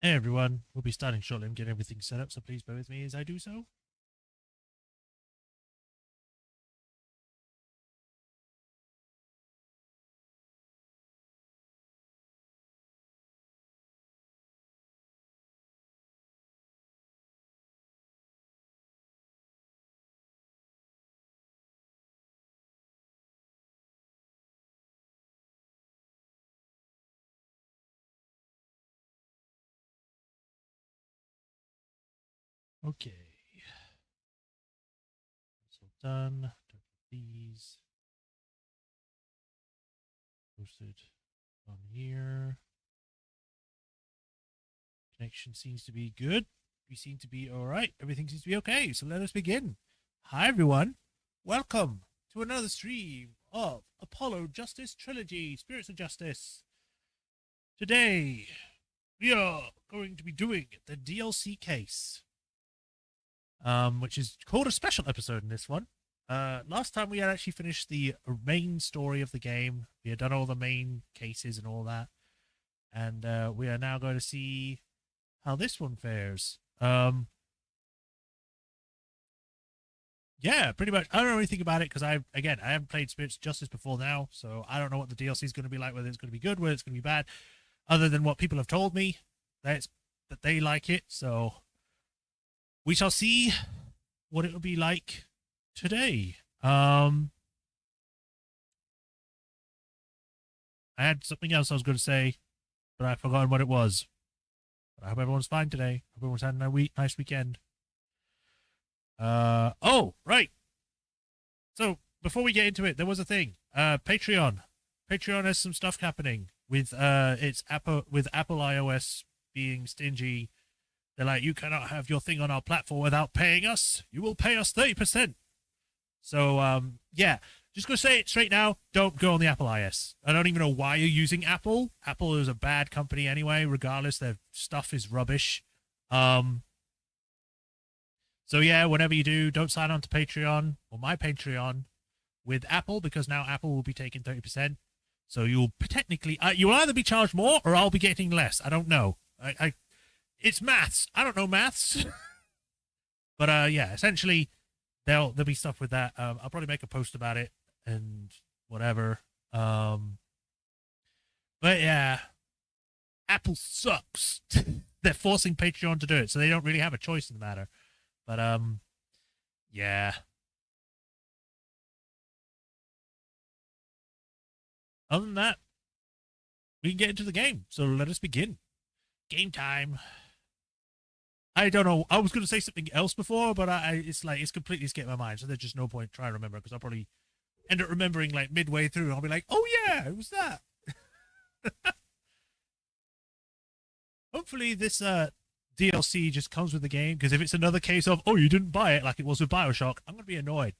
Hey everyone, we'll be starting shortly. I'm getting everything set up, so please bear with me as I do so. Okay. That's all done. Don't put these. Posted on here. Connection seems to be good. We seem to be alright. Everything seems to be okay. So let us begin. Hi everyone. Welcome to another stream of Apollo Justice Trilogy, Spirits of Justice. Today, we are going to be doing the DLC case. Which is called a special episode in this one. Last time we had actually finished the main story of the game. We had done all the main cases and all that. And we are now going to see how this one fares. Yeah, pretty much. I don't know anything about it because I haven't played Spirits of Justice before now, so I don't know what the DLC is going to be like, whether it's going to be good, whether it's going to be bad, other than what people have told me that they like it. So we shall see what it will be like today. I had something else I was going to say, but I've forgotten what it was. But I hope everyone's fine today. Hope everyone's had a nice weekend. Oh, right. So before we get into it, there was a thing. Patreon. Patreon has some stuff happening with Apple iOS being stingy. They're like, you cannot have your thing on our platform without paying us. You will pay us 30%. So, yeah, just going to say it straight now. Don't go on the Apple iOS. I don't even know why you're using Apple. Apple is a bad company anyway. Regardless, their stuff is rubbish. So, yeah, whatever you do, don't sign on to Patreon or my Patreon with Apple because now Apple will be taking 30%. So you'll technically, you'll either be charged more or I'll be getting less. I don't know. It's maths. I don't know maths. But yeah, essentially there'll be stuff with that. I'll probably make a post about it and whatever. But yeah, Apple sucks. They're forcing Patreon to do it, so they don't really have a choice in the matter. But yeah. Other than that, we can get into the game. So let us begin. Game time. I don't know. I was going to say something else before, but it's completely escaped my mind. So there's just no point trying to remember because I'll probably end up remembering like midway through. And I'll be like, oh yeah, it was that. Hopefully this DLC just comes with the game because if it's another case of, oh, you didn't buy it like it was with Bioshock, I'm going to be annoyed.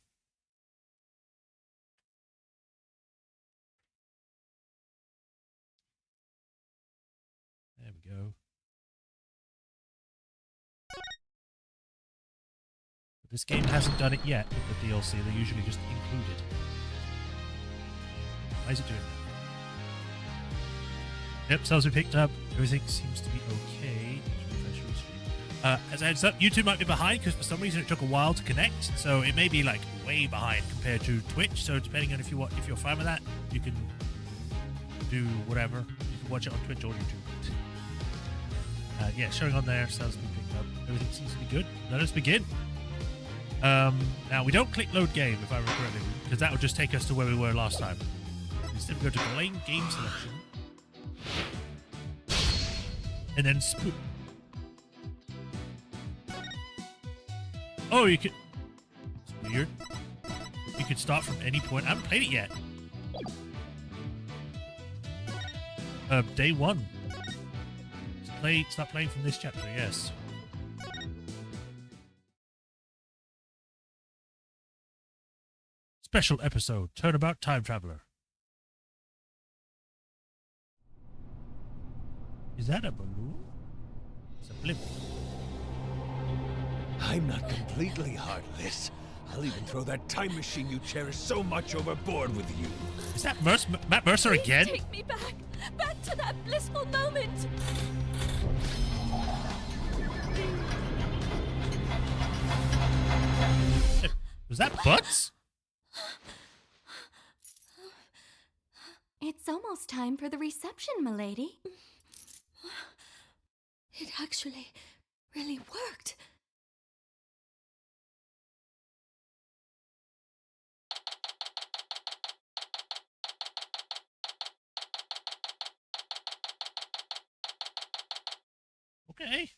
There we go. This game hasn't done it yet with the DLC. They usually just include it. Why is it doing that? Yep, cells are picked up. Everything seems to be okay. As a heads up, YouTube might be behind because for some reason it took a while to connect. So it may be like way behind compared to Twitch. So depending on if you're fine with that, you can do whatever. You can watch it on Twitch or YouTube. Yeah, showing on there. Cells being picked up. Everything seems to be good. Let us begin. Now, we don't click load game, if I remember correctly, because that would just take us to where we were last time. Instead, we go to Khu'rain game selection. And then spook. Oh, you could... It's weird. You could start from any point. I haven't played it yet. Day 1. Start playing from this chapter, yes. Special episode, Turnabout Time Traveler. Is that a balloon? It's a blimp. I'm not completely heartless. I'll even throw that time machine you cherish so much overboard with you. Is that Matt Mercer Please again? Take me back to that blissful moment. Was that butts? It's almost time for the reception, milady. It actually really worked. Okay.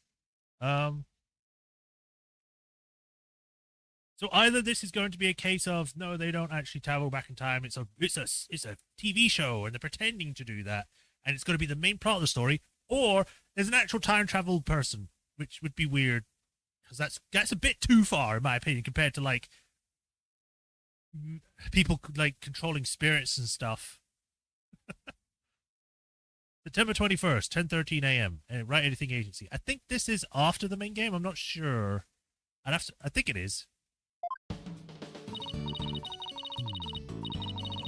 So either this is going to be a case of no, they don't actually travel back in time. It's a TV show, and they're pretending to do that, and it's going to be the main plot of the story. Or there's an actual time travel person, which would be weird, because that's a bit too far, in my opinion, compared to like people like controlling spirits and stuff. September 21st, 10:13 a.m. Write Anything Agency. I think this is after the main game. I'm not sure. I think it is.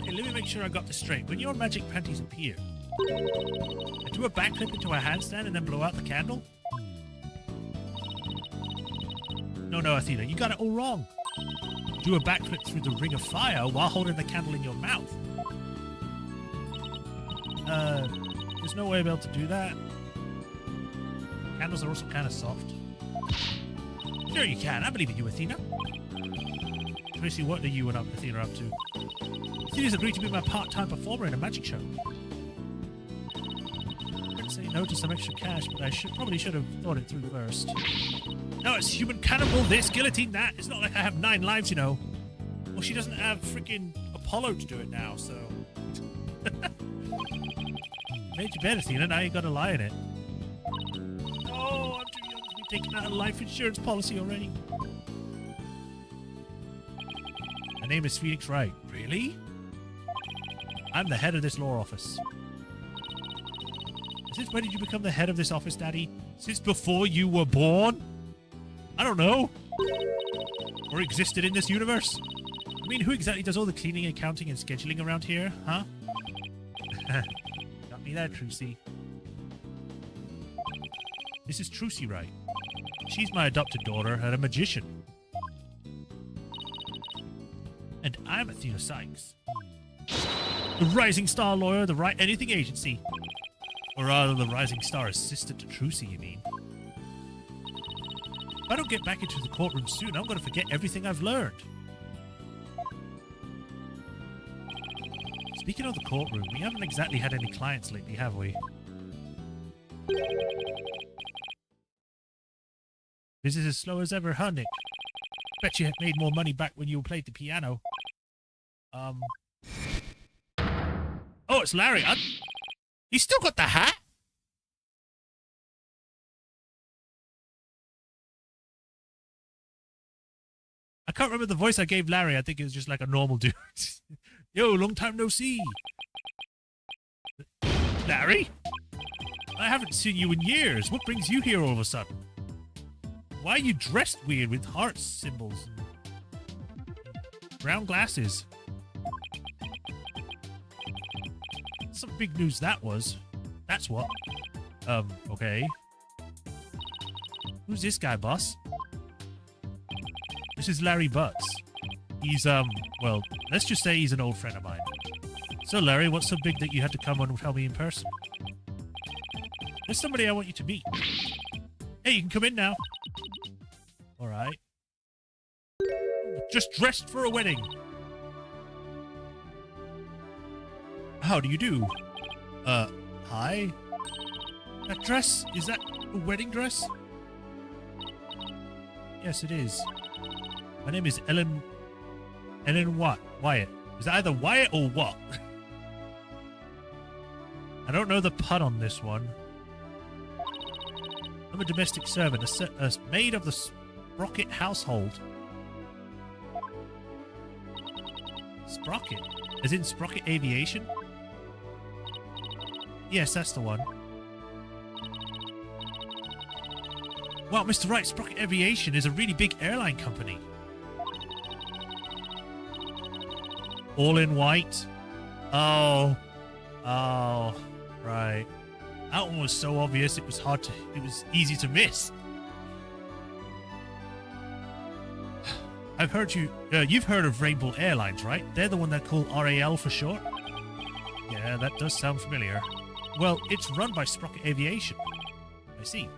Okay, let me make sure I got this straight. When your magic panties appear, I do a backflip into a handstand and then blow out the candle? No, Athena, you got it all wrong. Do a backflip through the ring of fire while holding the candle in your mouth. There's no way I'll be able to do that. Candles are also kind of soft. Sure you can. I believe in you, Athena. Tracy, what are you and Athena up to? Athena's agreed to be my part-time performer in a magic show. I'd say no to some extra cash, but I probably should have thought it through first. No, it's human cannibal this, guillotine that. It's not like I have 9 lives, you know. Well, she doesn't have freaking Apollo to do it now, so... Made your bed, Athena. Now you got to lie in it. Oh, I'm too young to be taking out a life insurance policy already. My name is Phoenix Wright. Really? I'm the head of this law office. Since when did you become the head of this office, Daddy? Since before you were born? I don't know. Or existed in this universe? I mean, who exactly does all the cleaning, accounting, and scheduling around here, huh? Got me there, Trucy. This is Trucy Wright. She's my adopted daughter and a magician. And I'm Athena Sykes. The Rising Star Lawyer, the Write Anything Agency. Or rather, the Rising Star Assistant to Trucy, you mean? If I don't get back into the courtroom soon, I'm going to forget everything I've learned. Speaking of the courtroom, we haven't exactly had any clients lately, have we? This is as slow as ever, huh, Nick? Bet you made more money back when you played the piano. Oh, it's Larry. He's still got the hat? I can't remember the voice I gave Larry. I think it was just like a normal dude. Yo, long time no see. Larry? I haven't seen you in years. What brings you here all of a sudden? Why are you dressed weird with heart symbols and brown glasses? Some big news that was. That's what. Okay. Who's this guy, boss? This is Larry Butts. He's, well, let's just say he's an old friend of mine. So, Larry, what's so big that you had to come and tell me in person? There's somebody I want you to meet. Hey, you can come in now. All right. Just dressed for a wedding. How do you do? Hi? That dress, is that a wedding dress? Yes, it is. My name is Ellen what? Wyatt. Is that either Wyatt or what? I don't know the pun on this one. I'm a domestic servant, a maid of the Sprocket household. Sprocket? As in Sprocket Aviation? Yes, that's the one. Wow, Mr. Wright, Sprocket Aviation is a really big airline company. All in white? Oh. Oh. Right. That one was so obvious it was easy to miss. I've heard you've heard of Rainbow Airlines, right? They're the one that call RAL for short. Yeah, that does sound familiar. Well, it's run by Sprocket Aviation. I see.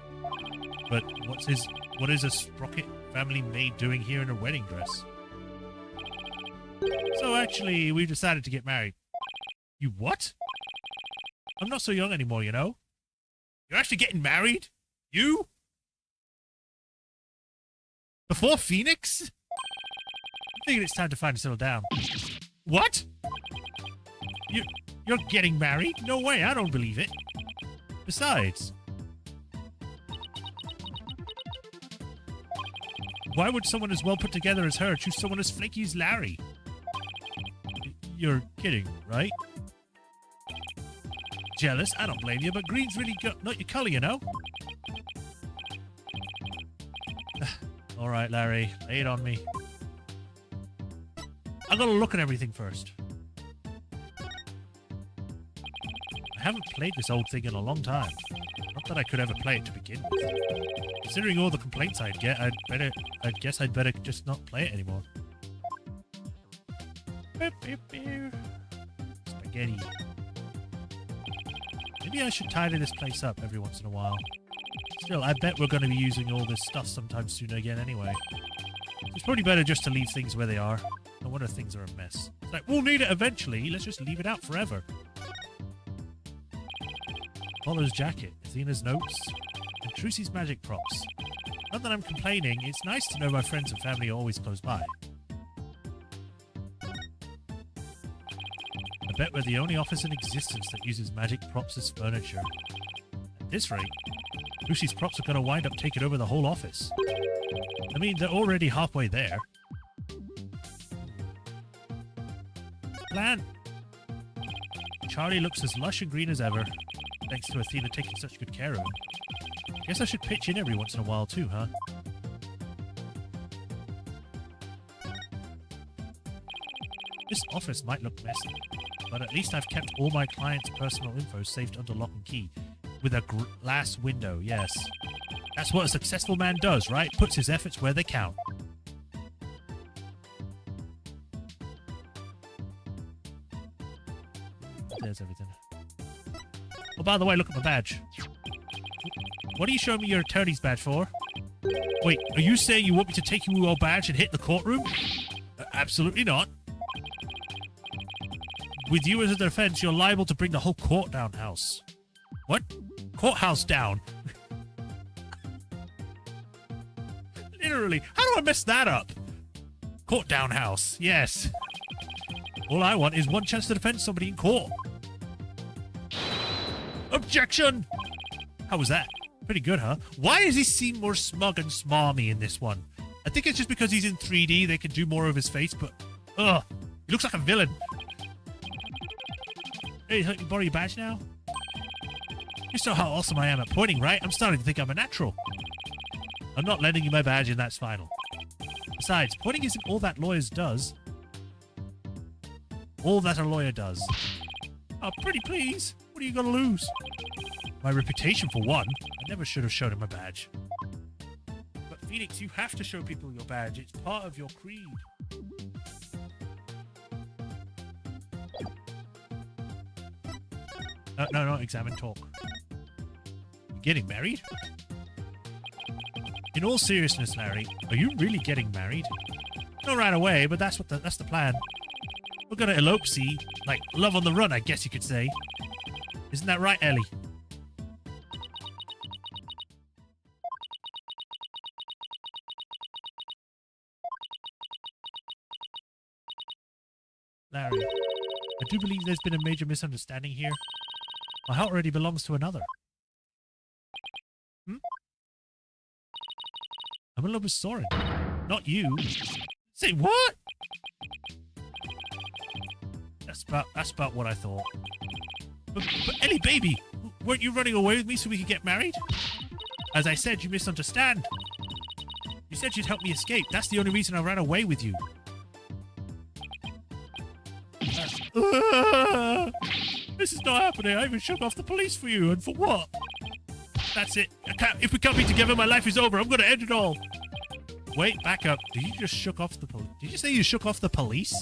But what is a Sprocket family maid doing here in a wedding dress? So actually, we've decided to get married. You what? I'm not so young anymore, you know? You're actually getting married? You? Before Phoenix? I'm thinking it's time to finally settle down. What? You're getting married? No way, I don't believe it. Besides, why would someone as well put together as her choose someone as flaky as Larry? You're kidding, right? Jealous? I don't blame you, but green's really not your color, you know? All right, Larry, lay it on me. I gotta look at everything first. I haven't played this old thing in a long time. Not that I could ever play it to begin with. Considering all the complaints I'd get, I'd guess I'd better just not play it anymore. Spaghetti. Maybe I should tidy this place up every once in a while. Still, I bet we're going to be using all this stuff sometime soon again anyway. It's probably better just to leave things where they are. No wonder things are a mess. It's like, we'll need it eventually. Let's just leave it out forever. Apollo's jacket, Athena's notes, and Trucy's magic props. Not that I'm complaining, it's nice to know my friends and family are always close by. I bet we're the only office in existence that uses magic props as furniture. At this rate, Trucy's props are going to wind up taking over the whole office. I mean, they're already halfway there. Plan! Charlie looks as lush and green as ever. Thanks to Athena taking such good care of him. Guess I should pitch in every once in a while too, huh? This office might look messy, but at least I've kept all my clients' personal info saved under lock and key. With a glass window, yes. That's what a successful man does, right? Puts his efforts where they count. There's everything. Oh, by the way, look at my badge. What are you showing me your attorney's badge for? Wait, are you saying you want me to take your badge and hit the courtroom? Absolutely not. With you as a defense, you're liable to bring the whole court down house. What? Courthouse down? Literally, how do I mess that up? Court down house, yes. All I want is one chance to defend somebody in court. Objection! How was that? Pretty good, huh? Why does he seem more smug and smarmy in this one? I think it's just because he's in 3D, they can do more of his face, but... Ugh! He looks like a villain. Hey, can you borrow your badge now? You saw how awesome I am at pointing, right? I'm starting to think I'm a natural. I'm not lending you my badge and that's final. Besides, pointing isn't all that lawyers does. All that a lawyer does. Oh, pretty please. What are you gonna lose? My reputation for one. I never should have shown him my badge. But Phoenix, you have to show people your badge. It's part of your creed. No, examine, talk. You getting married? In all seriousness, Larry, are you really getting married? Not right away, but that's the plan. We're gonna elope, see? Like, love on the run, I guess you could say. Isn't that right, Ellie? Larry, I do believe there's been a major misunderstanding here. My heart already belongs to another. Hmm? I'm in love with Soren. Not you. Say what? That's about what I thought. But Ellie, baby, weren't you running away with me so we could get married? As I said, you misunderstand. You said you'd help me escape. That's the only reason I ran away with you. This is not happening. I even shook off the police for you, and for what? That's it. If we can't be together, my life is over. I'm gonna end it all. Wait, back up. Did you just shook off the police? Did you say you shook off the police?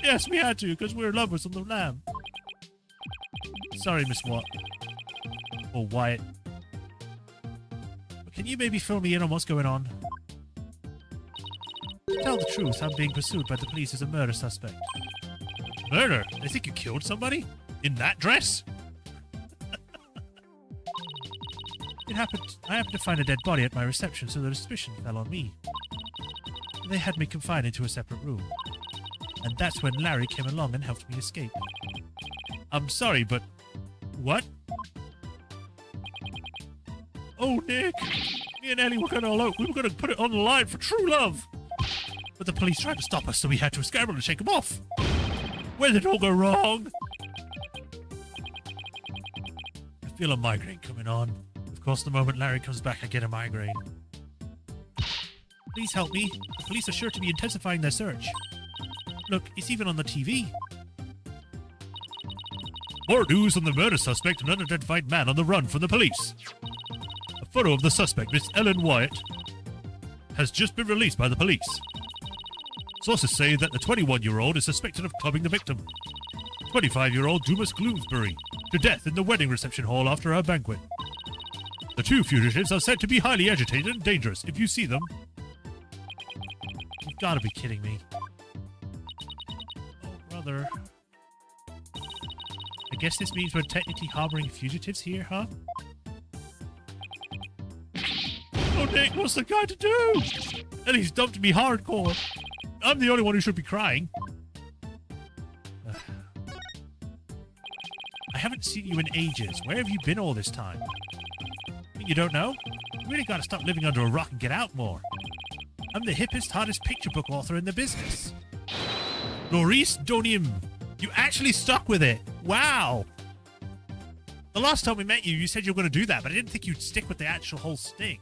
Yes, we had to, because we're lovers on the lam. Sorry, Miss Watt. Or Wyatt. But can you maybe fill me in on what's going on? To tell the truth, I'm being pursued by the police as a murder suspect. Murder? They think you killed somebody? In that dress? I happened to find a dead body at my reception, so the suspicion fell on me. They had me confined into a separate room. And that's when Larry came along and helped me escape. I'm sorry, but... What? Oh, Nick! Me and Ellie were going all out. We were going to put it on the line for true love! But the police tried to stop us, so we had to scramble and shake them off. Where did it all go wrong? I feel a migraine coming on. Of course, the moment Larry comes back, I get a migraine. Please help me. The police are sure to be intensifying their search. Look, it's even on the TV. More news on the murder suspect, an unidentified man on the run from the police. A photo of the suspect, Miss Ellen Wyatt, has just been released by the police. Sources say that the 21-year-old is suspected of clubbing the victim, 25-year-old Dumas Gloomsbury, to death in the wedding reception hall after her banquet. The two fugitives are said to be highly agitated and dangerous. If you see them... You've got to be kidding me. Oh, brother. I guess this means we're technically harboring fugitives here, huh? Oh, Nick, what's the guy to do? And he's dumped me hardcore. I'm the only one who should be crying. I haven't seen you in ages. Where have you been all this time? You don't know? You really gotta stop living under a rock and get out more. I'm the hippest, hottest picture book author in the business. Maurice Donim. You actually stuck with it. Wow. The last time we met you, you said you were going to do that, but I didn't think you'd stick with the actual whole sting.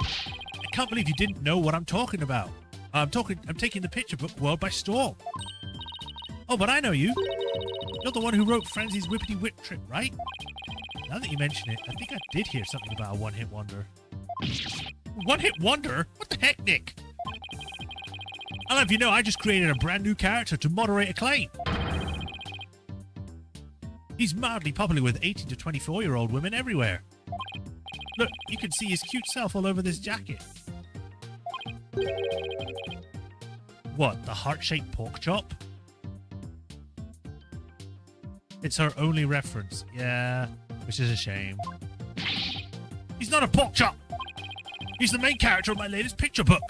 I can't believe you didn't know what I'm talking about. I'm taking the picture book world by storm. Oh, but I know you. You're the one who wrote Frenzy's Whippity Whip Trip, right? Now that you mention it, I think I did hear something about a one-hit wonder. One-hit wonder? What the heck, Nick? I'll have you know I just created a brand new character to moderate acclaim. He's mildly popular with 18 to 24-year-old women everywhere. Look, you can see his cute self all over this jacket. What, the heart-shaped pork chop? It's her only reference. Yeah, which is a shame. He's not a pork chop! He's the main character of my latest picture book.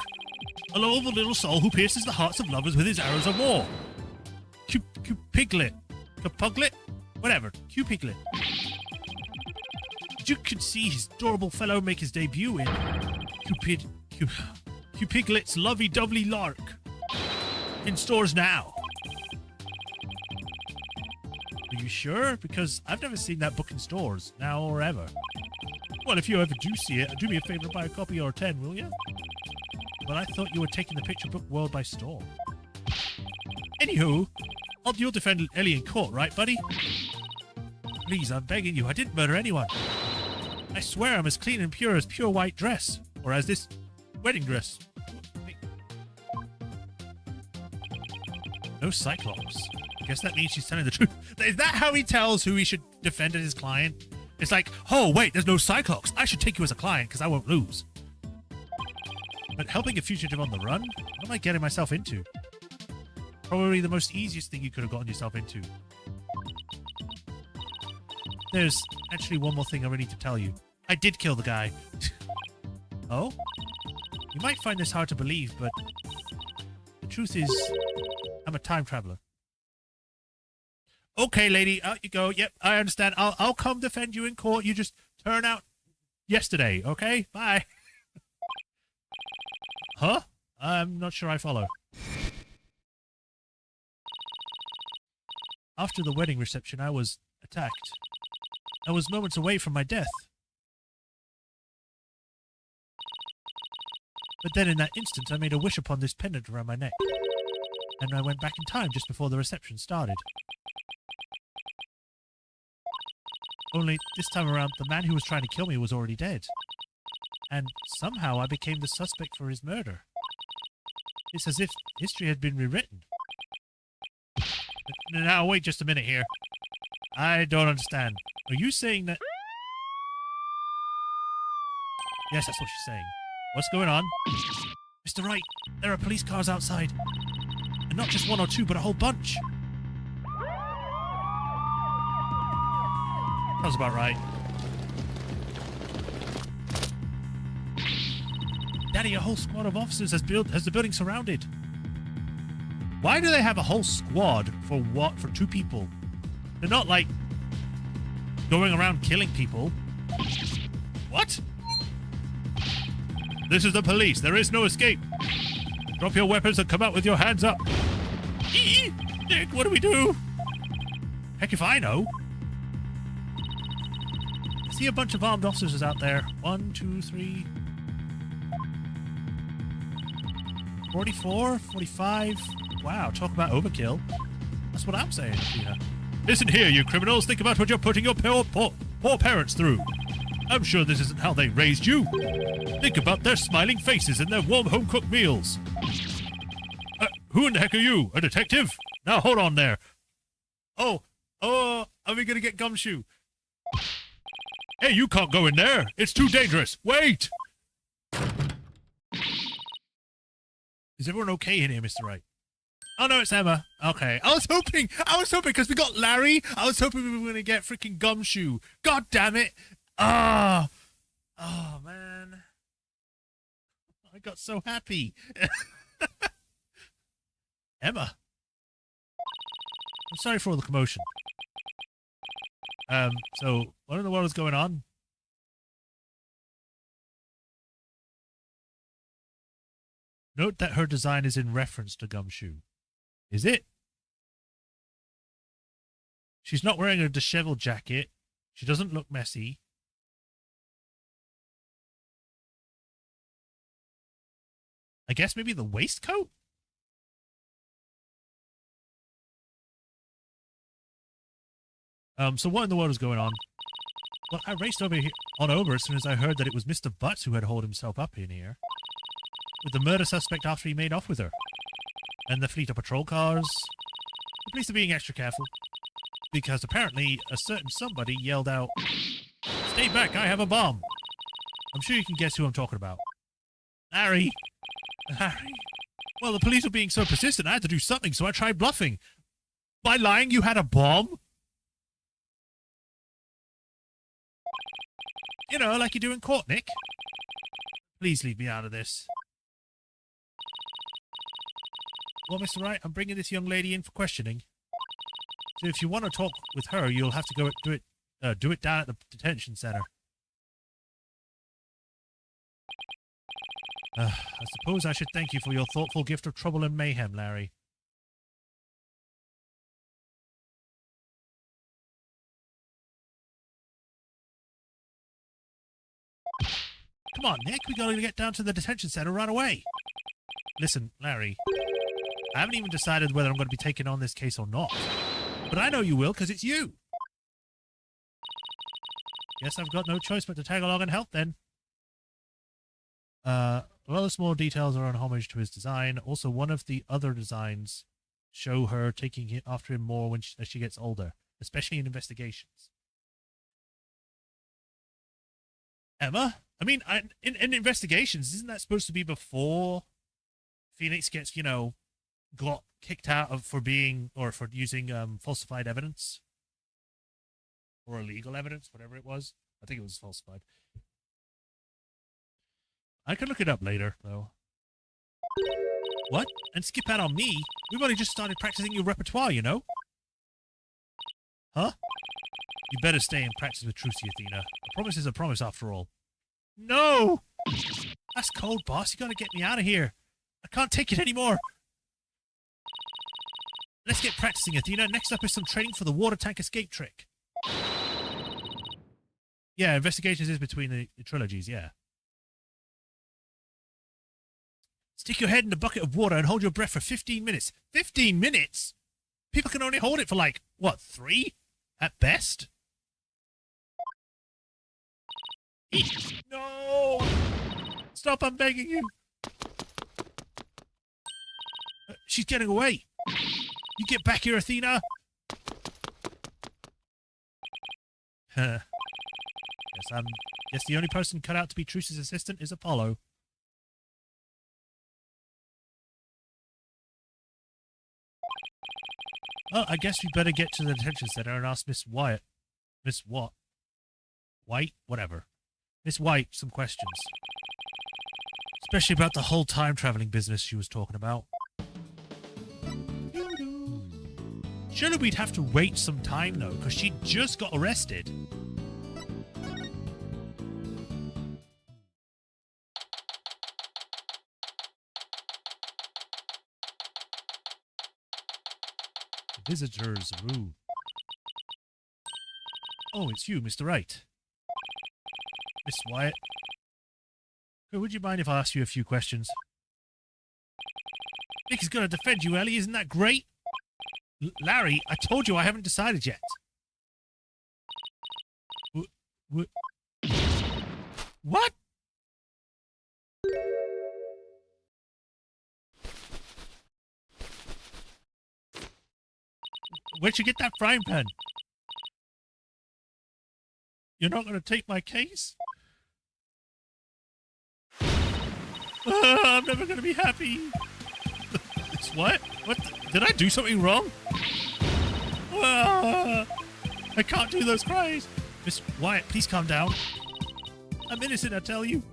A lovable little soul who pierces the hearts of lovers with his arrows of war. Cupiglet. Capuglet? Whatever. Cupiglet. You could see his adorable fellow make his debut in Cupiglet's Lovey-Dovey Lark. In stores now. Are you sure? Because I've never seen that book in stores, now or ever. Well, if you ever do see it, do me a favor and buy a copy or 10, will you? But I thought you were taking the picture book world by storm. Anywho, you'll defend Ellie in court, right, buddy? Please, I'm begging you, I didn't murder anyone. I swear I'm as clean and pure as pure white dress. Or as this wedding dress. No Cyclops. Guess that means she's telling the truth. Is that how he tells who he should defend as his client? It's like, oh, wait, there's no Cyclops. I should take you as a client because I won't lose. But helping a fugitive on the run? What am I getting myself into? Probably the most easiest thing you could have gotten yourself into. There's actually one more thing I really need to tell you. I did kill the guy. Oh? You might find this hard to believe, but the truth is, I'm a time traveler. Okay, lady, out you go. Yep, I understand. I'll come defend you in court. You just turn out yesterday, okay? Bye. Huh? I'm not sure I follow. After the wedding reception, I was attacked. I was moments away from my death. But then in that instant, I made a wish upon this pendant around my neck. And I went back in time just before the reception started. Only, this time around, the man who was trying to kill me was already dead. and somehow I became the suspect for his murder. It's as if history had been rewritten. Now, wait just a minute here. I don't understand. Are you saying that... Yes, that's what she's saying. What's going on? Mr. Wright, there are police cars outside. And not just one or two, but a whole bunch. Sounds about right. Daddy, a whole squad of officers has the building surrounded. Why do they have a whole squad for what? For 2 people? They're not, like, going around killing people. What? This is the police. There is no escape. Drop your weapons and come out with your hands up. Nick, what do we do? Heck if I know. I see a bunch of armed officers out there. 1, 2, 3... 44, 45. Wow, talk about overkill. That's what I'm saying, Tina. Listen here, you criminals. Think about what you're putting your poor parents through. I'm sure this isn't how they raised you. Think about their smiling faces and their warm home-cooked meals. Who in the heck are you? A detective? Now, hold on there. Oh, are we gonna get Gumshoe? Hey, you can't go in there. It's too dangerous. Wait! Is everyone okay in here, Mr. Wright? Oh, no, it's Emma. Okay. I was hoping, because we got Larry, I was hoping we were going to get freaking Gumshoe. God damn it. Oh, man. I got so happy. Emma. I'm sorry for all the commotion. So, what in the world is going on? Note that her design is in reference to Gumshoe. Is it? She's not wearing a disheveled jacket. She doesn't look messy. I guess maybe the waistcoat? So what in the world is going on? Well, I raced over as soon as I heard that it was Mr. Butts who had hauled himself up in here with the murder suspect after he made off with her. And the fleet of patrol cars. The police are being extra careful because apparently a certain somebody yelled out, "Stay back, I have a bomb." I'm sure you can guess who I'm talking about. Harry. Well, the police were being so persistent, I had to do something, so I tried bluffing. By lying you had a bomb? You know, like you do in court, Nick. Please leave me out of this. Well, Mr. Wright, I'm bringing this young lady in for questioning. So if you want to talk with her, you'll have to go do it down at the detention center. I suppose I should thank you for your thoughtful gift of trouble and mayhem, Larry. Come on, Nick, we gotta get down to the detention center right away. Listen, Larry, I haven't even decided whether I'm going to be taking on this case or not. But I know you will, because it's you. Guess I've got no choice but to tag along and help, then. Well, the small details are on homage to his design. Also, one of the other designs show her taking after him more as she gets older, especially in investigations. Emma? I mean, in investigations, isn't that supposed to be before Phoenix gets, got kicked out of for using falsified evidence? Or illegal evidence, whatever it was. I think it was falsified. I could look it up later, though. What? And skip out on me? We've only just started practicing your repertoire, you know? Huh? You better stay and practice with Trucy, Athena. A promise is a promise, after all. No! That's cold, boss. You gotta get me out of here. I can't take it anymore. Let's get practicing, Athena. Next up is some training for the water tank escape trick. Yeah, investigations is between the trilogies, yeah. Stick your head in a bucket of water and hold your breath for 15 minutes. 15 minutes? People can only hold it for, 3? At best? No! Stop, I'm begging you. She's getting away. You get back here, Athena. Yes, guess the only person cut out to be Truce's assistant is Apollo. Oh, I guess we better get to the detention center and ask Miss Wyatt. Miss what? White? Whatever. Miss White, some questions. Especially about the whole time-traveling business she was talking about. Surely we'd have to wait some time, though, because she just got arrested. Visitors room. Oh, it's you, Mr. Wright. Miss Wyatt. Would you mind if I ask you a few questions? Nick is going to defend you, Ellie. Isn't that great? Larry, I told you I haven't decided yet. What? Where'd you get that frying pan? You're not going to take my case? I'm never going to be happy. What? What? Did I do something wrong? I can't do those cries. Miss Wyatt, please calm down. I'm innocent, I tell you.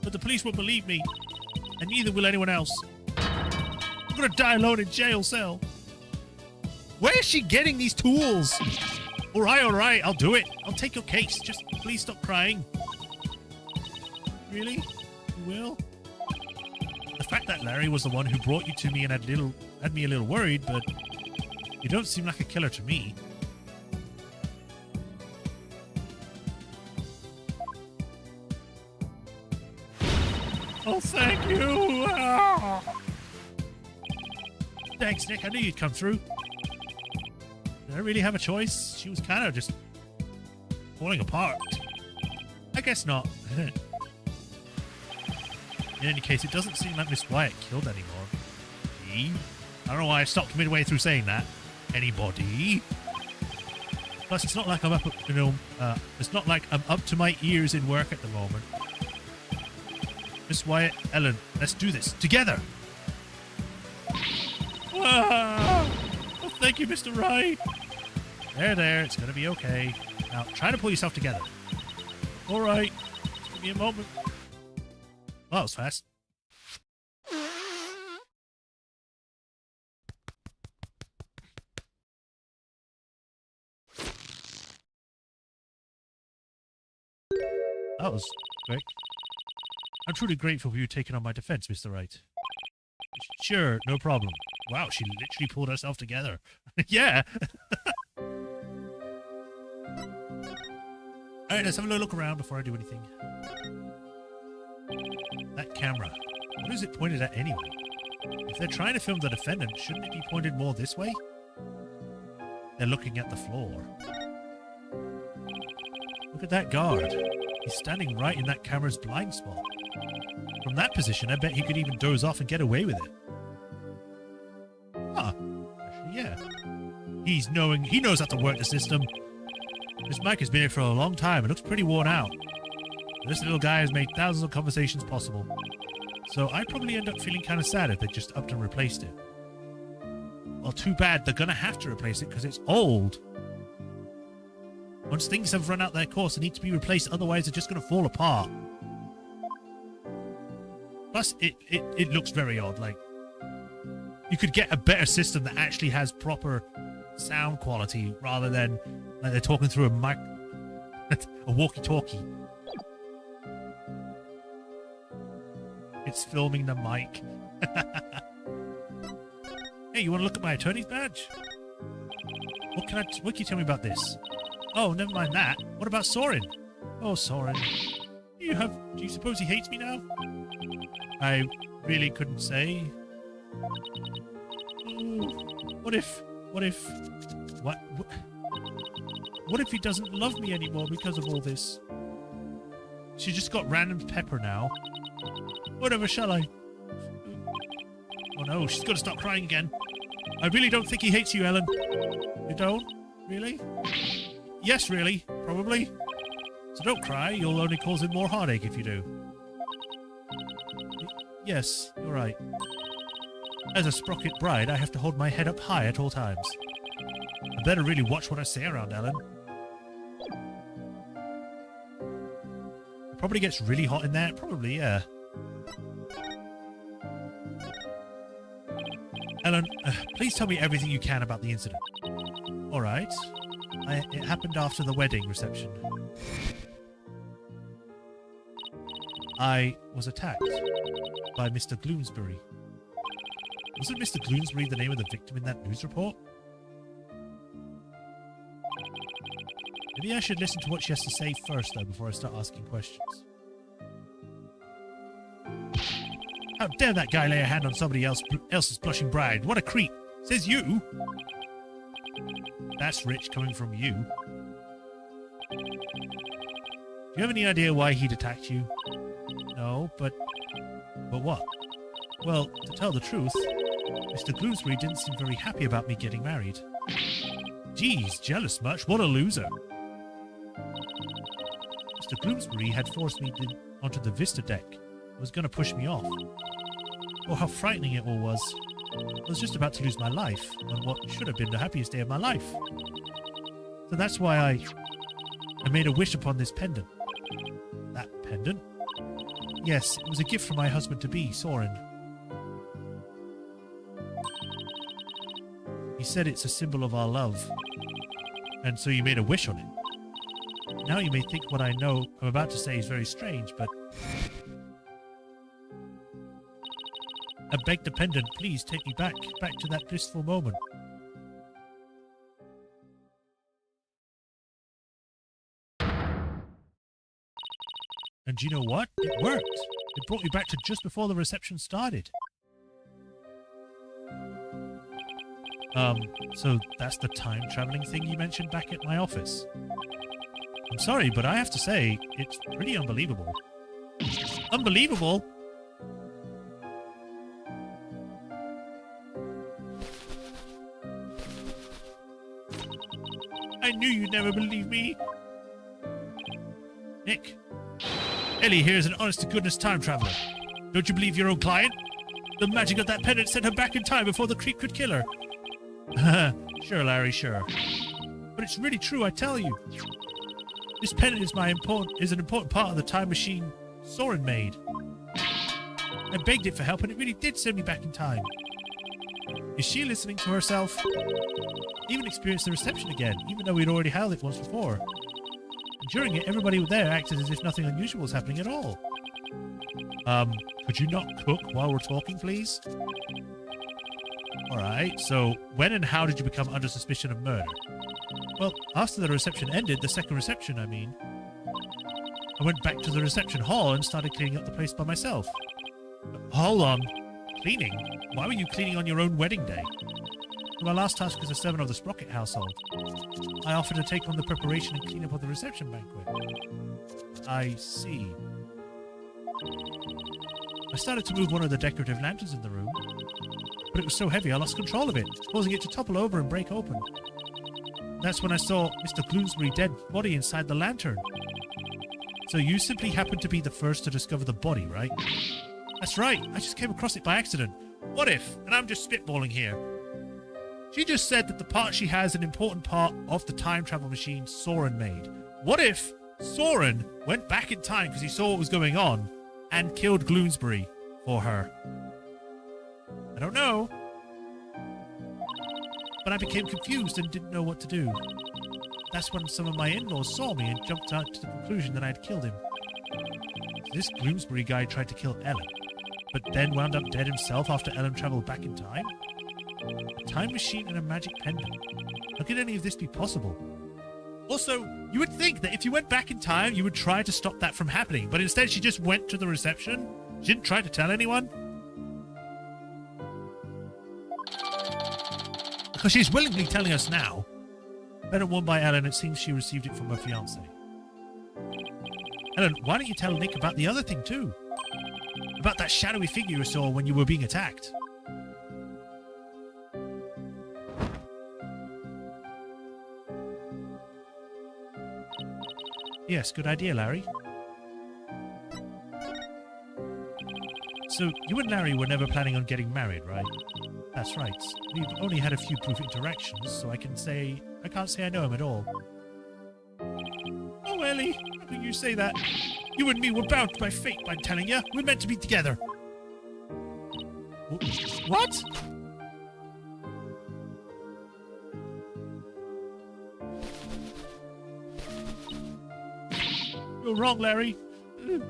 But the police won't believe me. And neither will anyone else. I'm going to die alone in jail cell. Where is she getting these tools? All right, I'll do it. I'll take your case. Just please stop crying. Really? You will? The fact that Larry was the one who brought you to me and had me a little worried, but you don't seem like a killer to me. Oh, thank you. Ah. Thanks, Nick. I knew you'd come through. Did I really have a choice? She was kind of just falling apart. I guess not. In any case, it doesn't seem like Miss Wyatt killed anymore. I don't know why I stopped midway through saying that. Anybody? Plus, it's not like I'm up, it's not like I'm up to my ears in work at the moment. Miss Wyatt, Ellen, let's do this together. Ah! Oh, thank you, Mr. Wright. There, it's gonna be okay. Now, try to pull yourself together. All right, just give me a moment. Oh, that was fast. That was quick. I'm truly grateful for you taking on my defense, Mr. Wright. Sure, no problem. Wow, she literally pulled herself together. Yeah. Alright, let's have a little look around before I do anything. That camera. What is it pointed at anyway? If they're trying to film the defendant, shouldn't it be pointed more this way? They're looking at the floor. Look at that guard. He's standing right in that camera's blind spot. From that position, I bet he could even doze off and get away with it. Huh. Actually, yeah. He knows how to work the system. This Mike has been here for a long time and looks pretty worn out. This little guy has made thousands of conversations possible. So I'd probably end up feeling kind of sad if they just upped and replaced it. Well, too bad. They're going to have to replace it because it's old. Once things have run out their course, they need to be replaced. Otherwise, they're just going to fall apart. Plus, it looks very odd. Like, you could get a better system that actually has proper sound quality rather than like they're talking through a walkie-talkie. It's filming the mic. Hey, you want to look at my attorney's badge? What can you tell me about this? Oh, never mind that. What about Soren? Oh, Soren. Do you suppose he hates me now? I really couldn't say. Oh, what if he doesn't love me anymore because of all this? She just got random pepper now. Whatever shall I? Oh no, she's got to stop crying again. I really don't think he hates you, Ellen. You don't? Really? Yes, really. Probably. So don't cry. You'll only cause him more heartache if you do. Yes, you're right. As a sprocket bride, I have to hold my head up high at all times. I better really watch what I say around Ellen. It probably gets really hot in there. Probably, yeah. Ellen, please tell me everything you can about the incident. All right. It happened after the wedding reception. I was attacked by Mr. Gloomsbury. Wasn't Mr. Gloomsbury the name of the victim in that news report? Maybe I should listen to what she has to say first, though, before I start asking questions. How dare that guy lay a hand on somebody else's blushing bride? What a creep! Says you! That's rich coming from you. Do you have any idea why he'd attacked you? No, but what? Well, to tell the truth, Mr. Gloomsbury didn't seem very happy about me getting married. Geez, jealous much? What a loser. Mr. Gloomsbury had forced me onto the Vista deck. He was going to push me off. Oh, how frightening it all was. I was just about to lose my life on what should have been the happiest day of my life. So that's why I made a wish upon this pendant. That pendant? Yes, it was a gift from my husband-to-be, Soren. He said it's a symbol of our love. And so you made a wish on it. Now you may think what I know I'm about to say is very strange, but... I beg the pendant, please take me back to that blissful moment. And you know what? It worked. It brought me back to just before the reception started. So that's the time-traveling thing you mentioned back at my office. I'm sorry, but I have to say, it's pretty unbelievable. Unbelievable? I knew you'd never believe me. Nick. Ellie here is an honest-to-goodness time traveler. Don't you believe your own client? The magic of that pendant sent her back in time before the creep could kill her. Sure, Larry, sure. But it's really true, I tell you. This pendant is an important part of the time machine Soren made. I begged it for help, and it really did send me back in time. Is she listening to herself? I even experienced the reception again, even though we'd already held it once before. And during it, everybody there acted as if nothing unusual was happening at all. Could you not cook while we're talking, please? Alright, so when and how did you become under suspicion of murder? Well, after the reception ended, the second reception, I mean. I went back to the reception hall and started cleaning up the place by myself. Hold on. Cleaning? Why were you cleaning on your own wedding day? My last task as a servant of the Sprocket household. I offered to take on the preparation and clean up of the reception banquet. I see. I started to move one of the decorative lanterns in the room, but it was so heavy I lost control of it, causing it to topple over and break open. That's when I saw Mr. Gloomsbury's dead body inside the lantern. So you simply happened to be the first to discover the body, right? That's right, I just came across it by accident. What if? And I'm just spitballing here. She just said that the part she has is an important part of the time travel machine Soren made. What if Soren went back in time because he saw what was going on and killed Gloomsbury for her? I don't know. But I became confused and didn't know what to do. That's when some of my in-laws saw me and jumped out to the conclusion that I had killed him. This Gloomsbury guy tried to kill Ellen, but then wound up dead himself after Ellen traveled back in time? A time machine and a magic pendant. How could any of this be possible? Also, you would think that if you went back in time, you would try to stop that from happening, but instead she just went to the reception? She didn't try to tell anyone? Because she's willingly telling us now. Pendant worn by Ellen, it seems she received it from her fiancé. Ellen, why don't you tell Nick about the other thing too? About that shadowy figure you saw when you were being attacked. Yes, good idea, Larry. So, you and Larry were never planning on getting married, right? That's right. We've only had a few brief interactions, so I can't say I know him at all. Oh, Ellie, how can you say that? You and me were bound by fate, I'm telling you. We're meant to be together. What? You're wrong, Larry. I've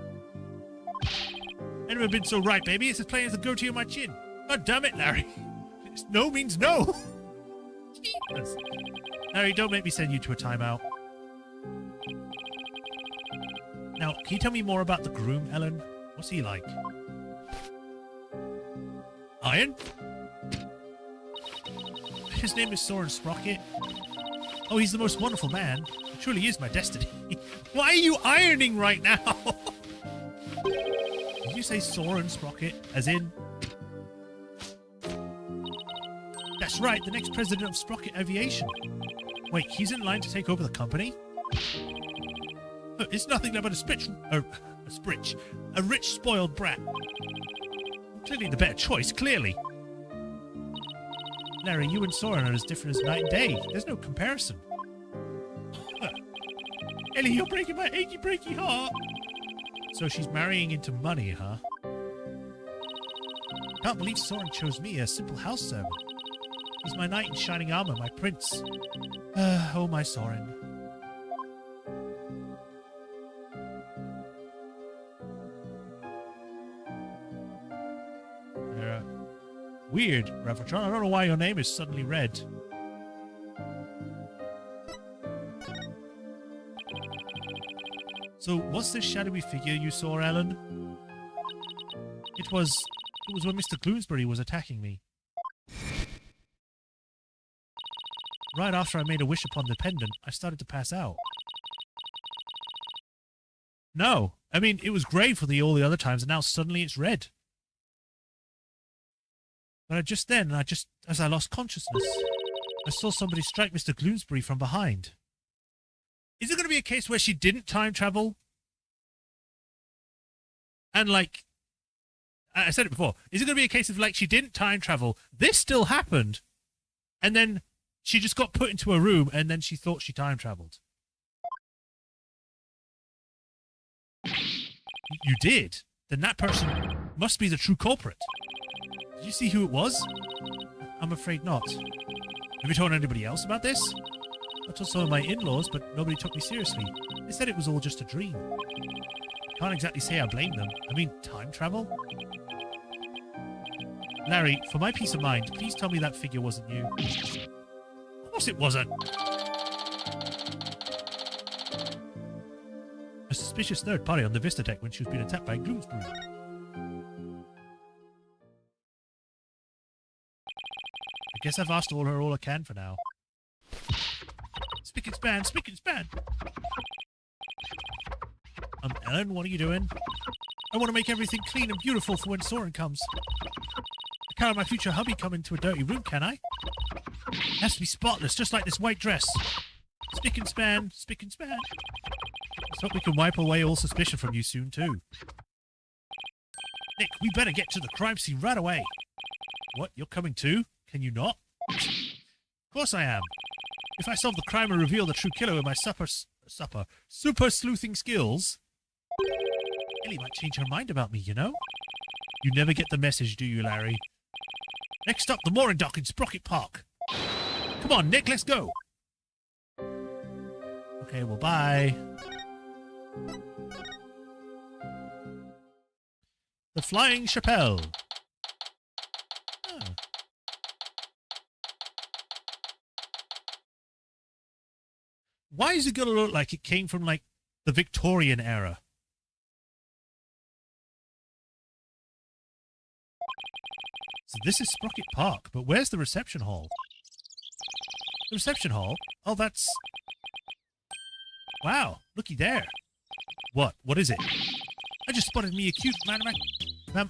never been so right, baby. It's as plain as the goatee on my chin. God damn it, Larry. No means no. Jesus. Larry, don't make me send you to a timeout. Now, can you tell me more about the groom, Ellen? What's he like? Iron? His name is Soren Sprocket. Oh, he's the most wonderful man. It truly is my destiny. Why are you ironing right now? Did you say Soren Sprocket? As in... That's right, the next president of Sprocket Aviation. Wait, he's in line to take over the company? It's nothing but a rich, spoiled brat. Clearly the better choice, clearly. Larry, you and Soren are as different as night and day. There's no comparison. Ellie, you're breaking my achy, breaky heart. So she's marrying into money, huh? Can't believe Soren chose me, a simple house servant. He's my knight in shining armor, my prince. Oh, my Soren. Weird, Revertron. I don't know why your name is suddenly red. So, what's this shadowy figure you saw, Ellen? It was when Mr. Bloomsbury was attacking me. Right after I made a wish upon the pendant, I started to pass out. No, I mean, it was grey for all the other times, and now suddenly it's red. But as I lost consciousness, I saw somebody strike Mr. Bloomsbury from behind. Is it going to be a case where she didn't time travel? And like, I said it before, is it going to be a case of like she didn't time travel, this still happened, and then she just got put into a room and then she thought she time traveled? You did? Then that person must be the true culprit. Did you see who it was? I'm afraid not. Have you told anybody else about this? I told some of my in-laws, but nobody took me seriously. They said it was all just a dream. Can't exactly say I blame them. I mean, time travel? Larry, for my peace of mind, please tell me that figure wasn't you. Of course it wasn't. A suspicious third party on the Vista deck when she was being attacked by Bloomsbury. I guess I've asked all I can for now. Spick and span, spick and span! Ellen, what are you doing? I want to make everything clean and beautiful for when Soren comes. I can't have my future hubby come into a dirty room, can I? It has to be spotless, just like this white dress. Spick and span, spick and span. Let's hope we can wipe away all suspicion from you soon, too. Nick, we better get to the crime scene right away. What, you're coming too? Can you not? Of course I am. If I solve the crime and reveal the true killer with my super sleuthing skills, Ellie might change her mind about me, you know? You never get the message, do you, Larry? Next up, the mooring dock in Sprocket Park. Come on, Nick, let's go. Okay, well, bye. The Flying Chapelle. Oh. Why is it going to look like it came from, like, the Victorian era? So this is Sprocket Park, but where's the reception hall? The reception hall? Oh, that's... Wow, looky there. What? What is it? I just spotted me a cute a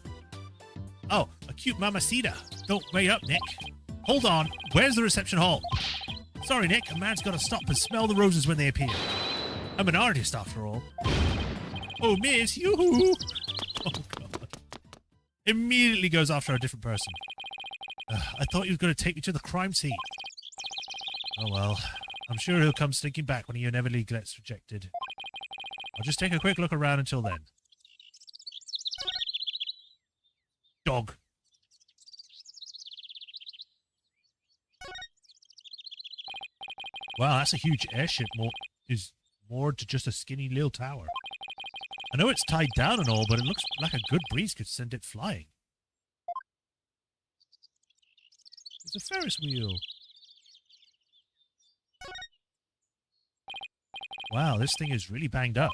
cute mamacita. Don't wait up, Nick. Hold on. Where's the reception hall? Sorry, Nick. A man's got to stop and smell the roses when they appear. I'm an artist, after all. Oh, miss, yoo-hoo! Oh, God. Immediately goes after a different person. I thought he was going to take me to the crime scene. Oh, well. I'm sure he'll come stinking back when he inevitably gets rejected. I'll just take a quick look around until then. Dog. Wow, that's a huge airship. Is moored to just a skinny little tower. I know it's tied down and all, but it looks like a good breeze could send it flying. It's a Ferris wheel. Wow, this thing is really banged up.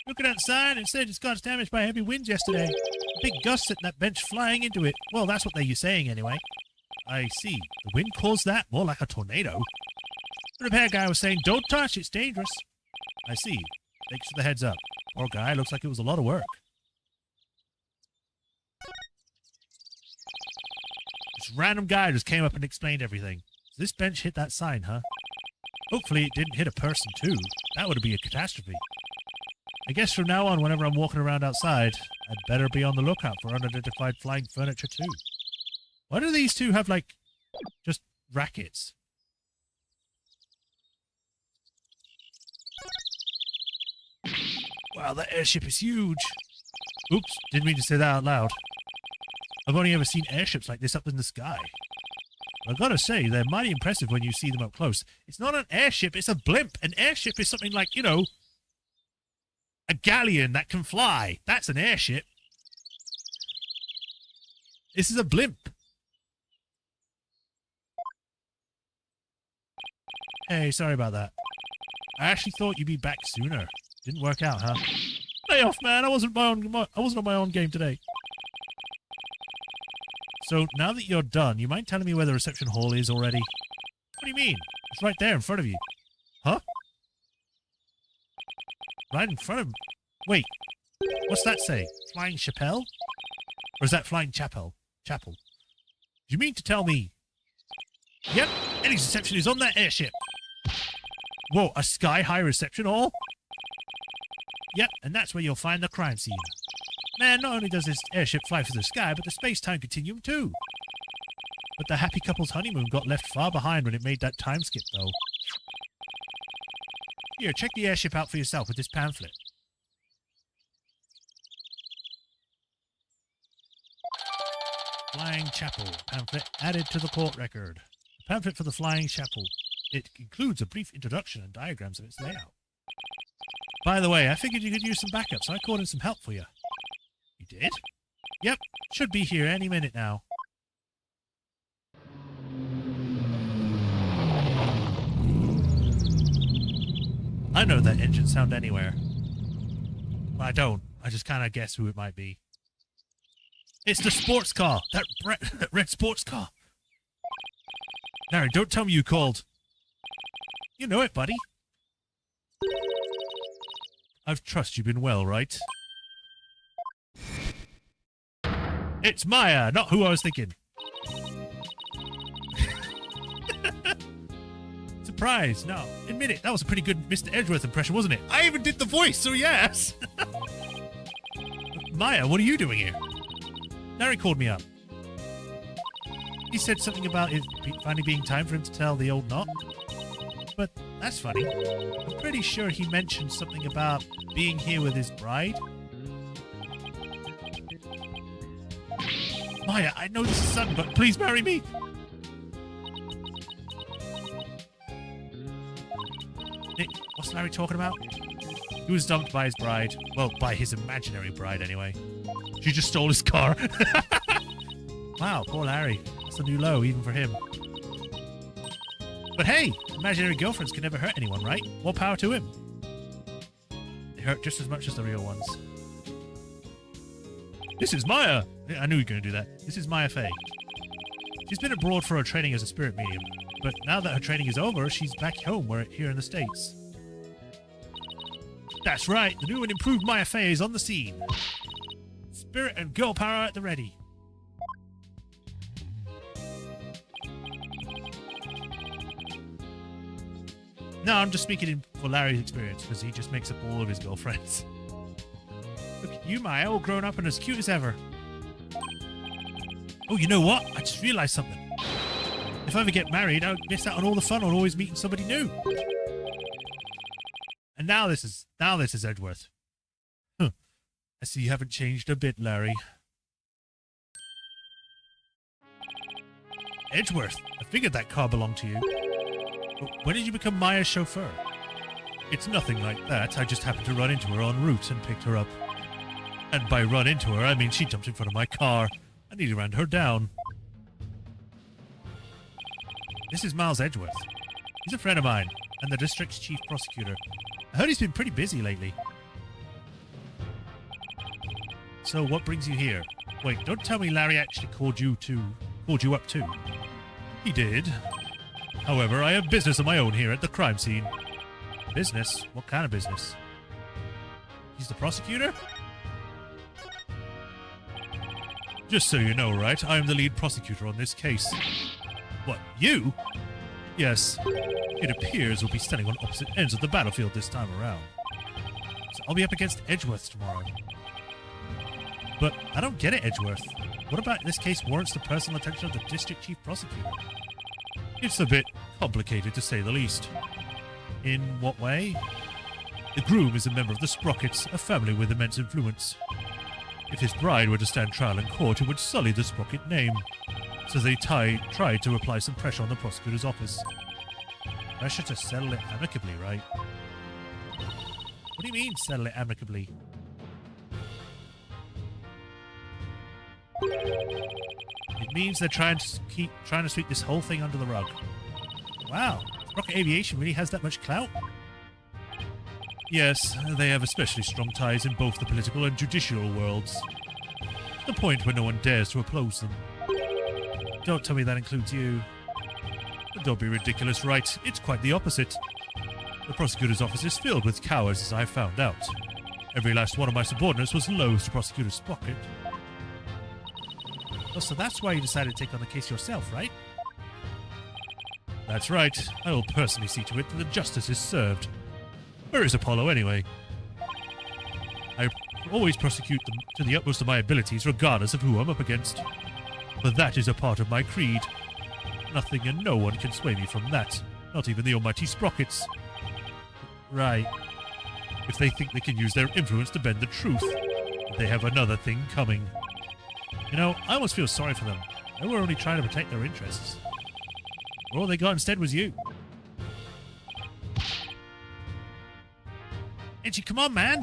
Looking outside, it said it's got damaged by heavy winds yesterday. A big gust sent that bench flying into it. Well, that's what they're saying anyway. I see. The wind caused that, more like a tornado. The repair guy was saying, don't touch, it's dangerous. I see. Thanks for the heads up. Poor guy, looks like it was a lot of work. This random guy just came up and explained everything. So this bench hit that sign, huh? Hopefully it didn't hit a person too. That would be a catastrophe. I guess from now on, whenever I'm walking around outside, I'd better be on the lookout for unidentified flying furniture too. Why do these two have, like, just rackets? Wow, that airship is huge. Oops, didn't mean to say that out loud. I've only ever seen airships like this up in the sky. But I've got to say, they're mighty impressive when you see them up close. It's not an airship, it's a blimp. An airship is something like, you know, a galleon that can fly. That's an airship. This is a blimp. Hey, sorry about that. I actually thought you'd be back sooner. Didn't work out, huh? Lay off, man. I wasn't on my own game today. So, now that you're done, you mind telling me where the reception hall is already? What do you mean? It's right there in front of you. Huh? Right in front of me? Wait. What's that say? Flying Chapelle? Or is that Flying Chapel? Chapel. Do you mean to tell me... Yep, Eddie's reception is on that airship. Whoa, a sky-high reception hall? Yep, and that's where you'll find the crime scene. Man, not only does this airship fly through the sky, but the space-time continuum too. But the happy couple's honeymoon got left far behind when it made that time skip, though. Here, check the airship out for yourself with this pamphlet. Flying Chapel pamphlet added to the court record. The pamphlet for the Flying Chapel. It includes a brief introduction and diagrams of its layout. By the way, I figured you could use some backup, so I called in some help for you. You did? Yep, should be here any minute now. I know that engine sound anywhere. Well, I don't. I just kind of guess who it might be. It's the sports car! That red sports car! Larry, don't tell me you called. You know it, buddy. I've trust you've been well, right? It's Maya, not who I was thinking. Surprise, no. Admit it, that was a pretty good Mr. Edgeworth impression, wasn't it? I even did the voice, so yes! Maya, what are you doing here? Larry called me up. He said something about it finally being time for him to tell the old knot. But that's funny. I'm pretty sure he mentioned something about being here with his bride. Maya, I know this is sudden, but please marry me. Nick, what's Larry talking about? He was dumped by his bride. Well, by his imaginary bride, anyway. She just stole his car. Wow, poor Larry. That's a new low, even for him. But hey, imaginary girlfriends can never hurt anyone, right? More power to him. They hurt just as much as the real ones. This is Maya! I knew you were going to do that. This is Maya Fey. She's been abroad for her training as a spirit medium, but now that her training is over, she's back home here in the States. That's right, the new and improved Maya Fey is on the scene. Spirit and girl power at the ready. No, I'm just speaking for Larry's experience, because he just makes up all of his girlfriends. Look at you, Maya, all grown up and as cute as ever. Oh, you know what? I just realised something. If I ever get married, I'll miss out on all the fun on always meeting somebody new. And now this is Edgeworth. Huh. I see you haven't changed a bit, Larry. Edgeworth, I figured that car belonged to you. But when did you become Maya's chauffeur? It's nothing like that. I just happened to run into her en route and picked her up. And by run into her, I mean she jumped in front of my car. I nearly ran her down. This is Miles Edgeworth. He's a friend of mine, and the district's chief prosecutor. I heard he's been pretty busy lately. So what brings you here? Wait, don't tell me Larry actually called you up too. He did. However, I have business of my own here at the crime scene. Business? What kind of business? He's the prosecutor? Just so you know, right, I am the lead prosecutor on this case. What, you? Yes. It appears we'll be standing on opposite ends of the battlefield this time around. So I'll be up against Edgeworth tomorrow. But I don't get it, Edgeworth. What about this case warrants the personal attention of the district chief prosecutor? It's a bit complicated, to say the least. In what way? The groom is a member of the Sprockets, a family with immense influence. If his bride were to stand trial in court, it would sully the Sprocket name. So they tried to apply some pressure on the prosecutor's office. Pressure to settle it amicably, right? What do you mean, settle it amicably? It means they're trying to sweep this whole thing under the rug. Wow, Sprocket Aviation really has that much clout? Yes, they have especially strong ties in both the political and judicial worlds. To the point where no one dares to oppose them. Don't tell me that includes you. Don't be ridiculous, right? It's quite the opposite. The prosecutor's office is filled with cowards, as I found out. Every last one of my subordinates was loath to Prosecutor Sprocket. Oh, so that's why you decided to take on the case yourself, right? That's right. I will personally see to it that the justice is served. Where is Apollo, anyway? I always prosecute them to the utmost of my abilities, regardless of who I'm up against. But that is a part of my creed. Nothing and no one can sway me from that. Not even the almighty Sprockets. Right. If they think they can use their influence to bend the truth, they have another thing coming. You know, I almost feel sorry for them. They were only trying to protect their interests. All they got instead was you. Angie, come on, man!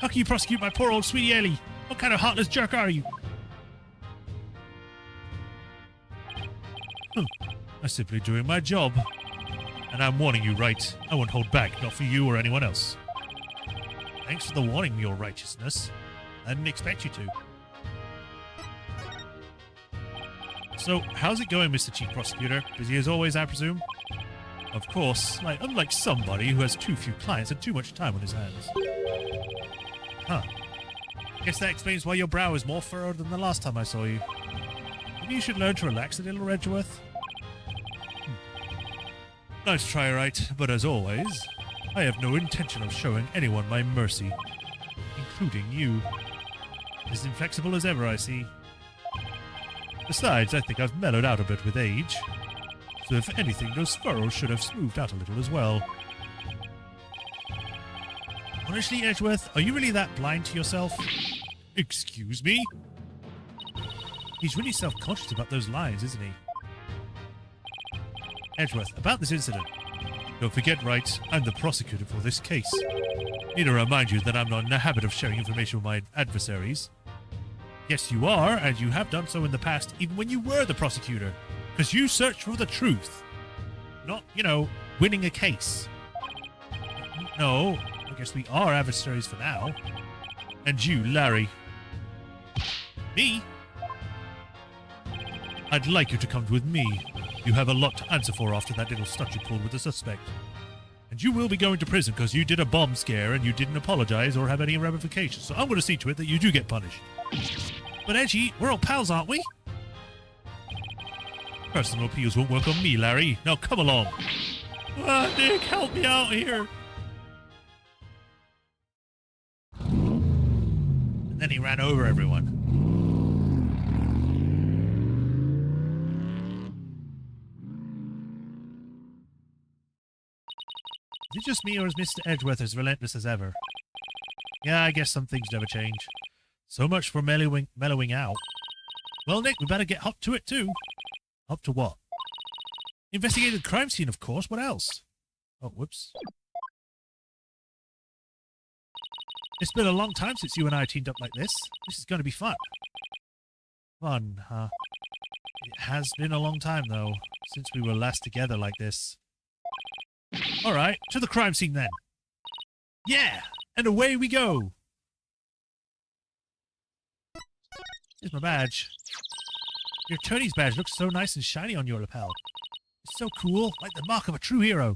How can you prosecute my poor old sweetie Ellie? What kind of heartless jerk are you? I'm simply doing my job. And I'm warning you, right? I won't hold back, not for you or anyone else. Thanks for the warning, Your Righteousness. I didn't expect you to. So, how's it going, Mr. Chief Prosecutor? Busy as always, I presume? Of course, unlike somebody who has too few clients and too much time on his hands. Huh. Guess that explains why your brow is more furrowed than the last time I saw you. Maybe you should learn to relax a little, Edgeworth. Nice try, right? But as always, I have no intention of showing anyone my mercy, including you. As inflexible as ever, I see. Besides, I think I've mellowed out a bit with age. So if anything, those furrows should have smoothed out a little as well. Honestly, Edgeworth, are you really that blind to yourself? Excuse me? He's really self-conscious about those lines, isn't he? Edgeworth, about this incident. Don't forget, right, I'm the prosecutor for this case. Need to remind you that I'm not in the habit of sharing information with my adversaries. Yes, you are, and you have done so in the past, even when you were the prosecutor. Because you searched for the truth. Not, winning a case. No, I guess we are adversaries for now. And you, Larry. Me? I'd like you to come with me. You have a lot to answer for after that little stunt you pulled with the suspect. And And you will be going to prison because you did a bomb scare and you didn't apologize or have any ramifications. So I'm going to see to it that you do get punished. But Edgy, we're all pals, aren't we? Personal appeals won't work on me, Larry. Now come along. Ah, Nick, help me out here. And then he ran over everyone. Is it just me, or is Mr. Edgeworth as relentless as ever? Yeah, I guess some things never change. So much for mellowing out. Well, Nick, we better get up to it too. Up to what? Investigated the crime scene, of course. What else? Oh, whoops. It's been a long time since you and I teamed up like this. This is going to be fun. Fun, huh? It has been a long time, though, since we were last together like this. All right, to the crime scene then. Yeah, and away we go. Here's my badge. Your attorney's badge looks so nice and shiny on your lapel. It's so cool, like the mark of a true hero.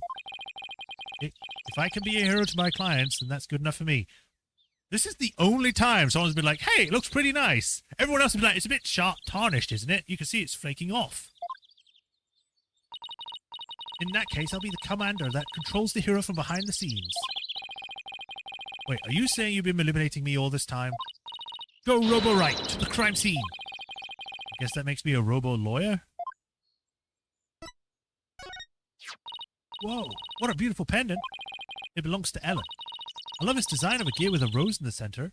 If I can be a hero to my clients, then that's good enough for me. This is the only time someone's been like, hey, it looks pretty nice. Everyone else has been like, it's a bit sharp tarnished, isn't it? You can see it's flaking off. In that case, I'll be the commander that controls the hero from behind the scenes. Wait, are you saying you've been manipulating me all this time? Go robo-right to the crime scene. I guess that makes me a robo-lawyer? Whoa, what a beautiful pendant. It belongs to Ellen. I love its design of a gear with a rose in the center.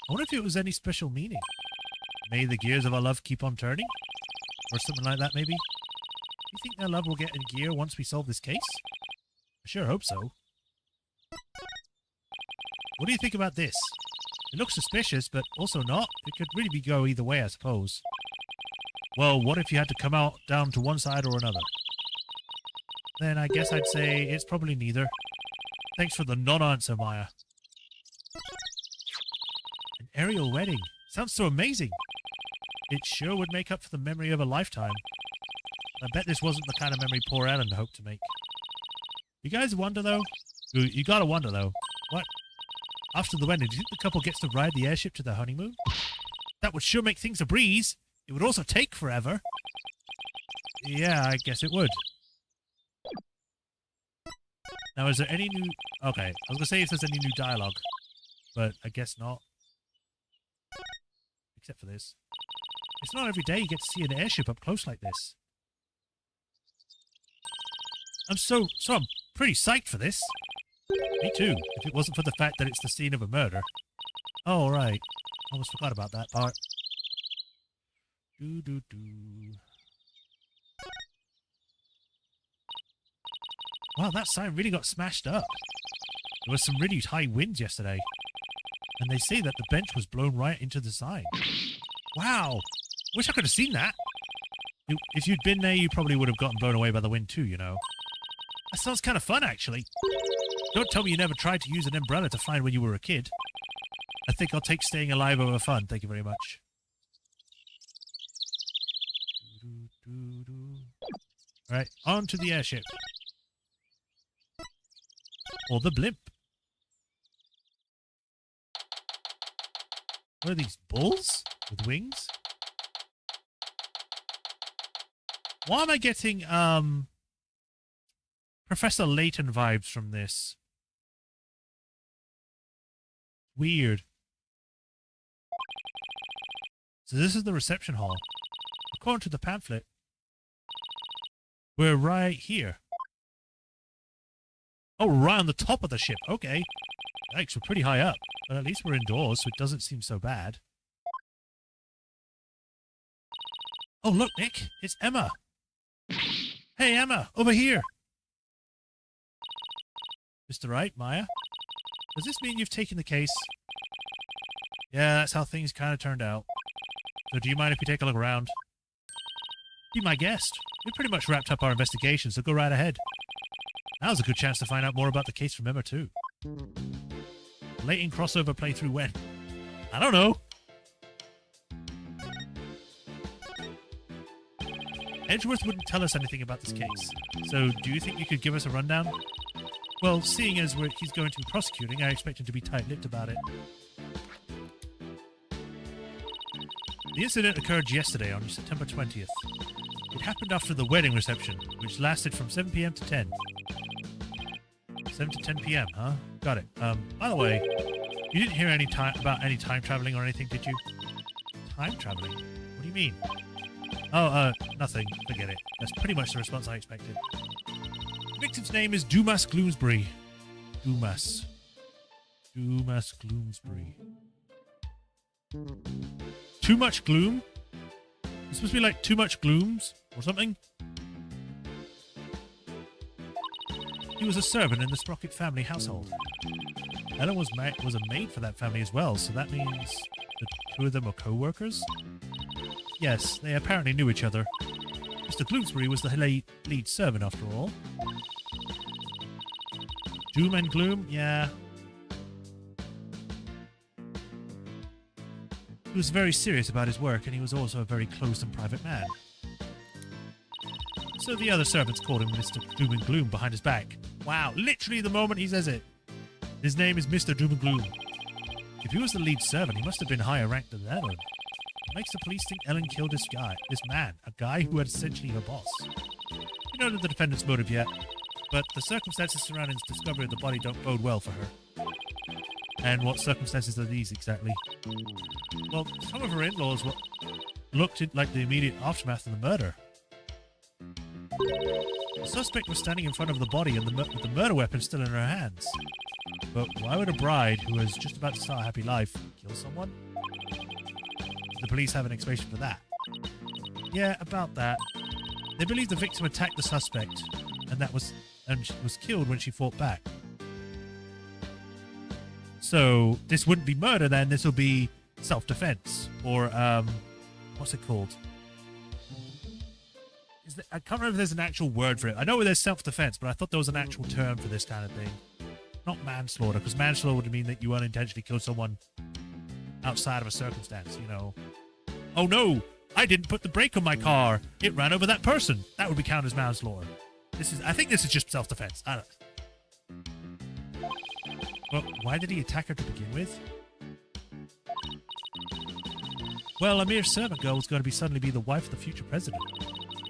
I wonder if it was any special meaning. May the gears of our love keep on turning? Or something like that, maybe? Do you think their love will get in gear once we solve this case? I sure hope so. What do you think about this? It looks suspicious, but also not. It could really go either way, I suppose. Well, what if you had to come out down to one side or another? Then I guess I'd say it's probably neither. Thanks for the non-answer, Maya. An aerial wedding. Sounds so amazing. It sure would make up for the memory of a lifetime. I bet this wasn't the kind of memory poor Ellen hoped to make. You guys wonder, though? You gotta wonder, though. What? After the wedding, do you think the couple gets to ride the airship to their honeymoon? That would sure make things a breeze. It would also take forever. Yeah, I guess it would. Now, is there any new... Okay, I was going to say if there's any new dialogue, but I guess not. Except for this. It's not every day you get to see an airship up close like this. I'm pretty psyched for this. Me too, if it wasn't for the fact that it's the scene of a murder. Oh, right. Almost forgot about that part. Wow, that sign really got smashed up. There was some really high winds yesterday. And they say that the bench was blown right into the sign. Wow. Wish I could have seen that. If you'd been there, you probably would have gotten blown away by the wind too, you know. That sounds kind of fun, actually. Don't tell me you never tried to use an umbrella to fly when you were a kid. I think I'll take staying alive over fun. Thank you very much. All right, on to the airship. Or the blimp. What are these, bulls with wings? Why am I getting Professor Layton vibes from this? Weird. So this is the reception hall. According to the pamphlet, we're right here. Oh, right on the top of the ship. Okay. Yikes, we're pretty high up. But at least we're indoors, so it doesn't seem so bad. Oh, look, Nick. It's Emma. Hey, Emma, over here. Mr. Wright, Maya. Does this mean you've taken the case? Yeah, that's how things kind of turned out. So do you mind if we take a look around? Be my guest. We pretty much wrapped up our investigation, so go right ahead. Now's a good chance to find out more about the case from Emma, too. Layton crossover playthrough when? I don't know. Edgeworth wouldn't tell us anything about this case. So, do you think you could give us a rundown? Well, seeing as he's going to be prosecuting, I expect him to be tight-lipped about it. The incident occurred yesterday on September 20th. It happened after the wedding reception, which lasted from 7 p.m. to 10. 7 to 10 p.m., huh? Got it. By the way, you didn't hear about any time traveling or anything, did you? Time traveling? What do you mean? Oh, nothing. Forget it. That's pretty much the response I expected. The victim's name is Dumas Gloomsbury. Dumas Gloomsbury. Too much gloom? It's supposed to be like too much glooms or something? He was a servant in the Sprocket family household. Ellen was a maid for that family as well, so that means the two of them were co-workers? Yes, they apparently knew each other. Mr. Gloomsbury was the lead servant after all. Doom and gloom? Yeah. He was very serious about his work, and he was also a very close and private man. So the other servants called him Mr. Doom and Gloom behind his back. Wow, literally the moment he says it. His name is Mr. Doom and Gloom. If he was the lead servant, he must have been higher ranked than Ellen. What makes the police think Ellen killed this man, a guy who was essentially her boss? We don't know the defendant's motive yet, but the circumstances surrounding the discovery of the body don't bode well for her. And what circumstances are these exactly? Well, some of her in-laws looked like the immediate aftermath of the murder. The suspect was standing in front of the body and with the murder weapon still in her hands. But why would a bride who was just about to start a happy life kill someone? Did the police have an explanation for that? Yeah, about that. They believe the victim attacked the suspect and she was killed when she fought back. So this wouldn't be murder then, this will be self-defense. Or, what's it called? I can't remember if there's an actual word for it. I know there's self-defense, but I thought there was an actual term for this kind of thing. Not manslaughter, because manslaughter would mean that you unintentionally killed someone outside of a circumstance, you know. Oh no! I didn't put the brake on my car! It ran over that person! That would be counted as manslaughter. I think this is just self-defense. I don't know. But why did he attack her to begin with? Well, a mere servant girl was going to suddenly be the wife of the future president.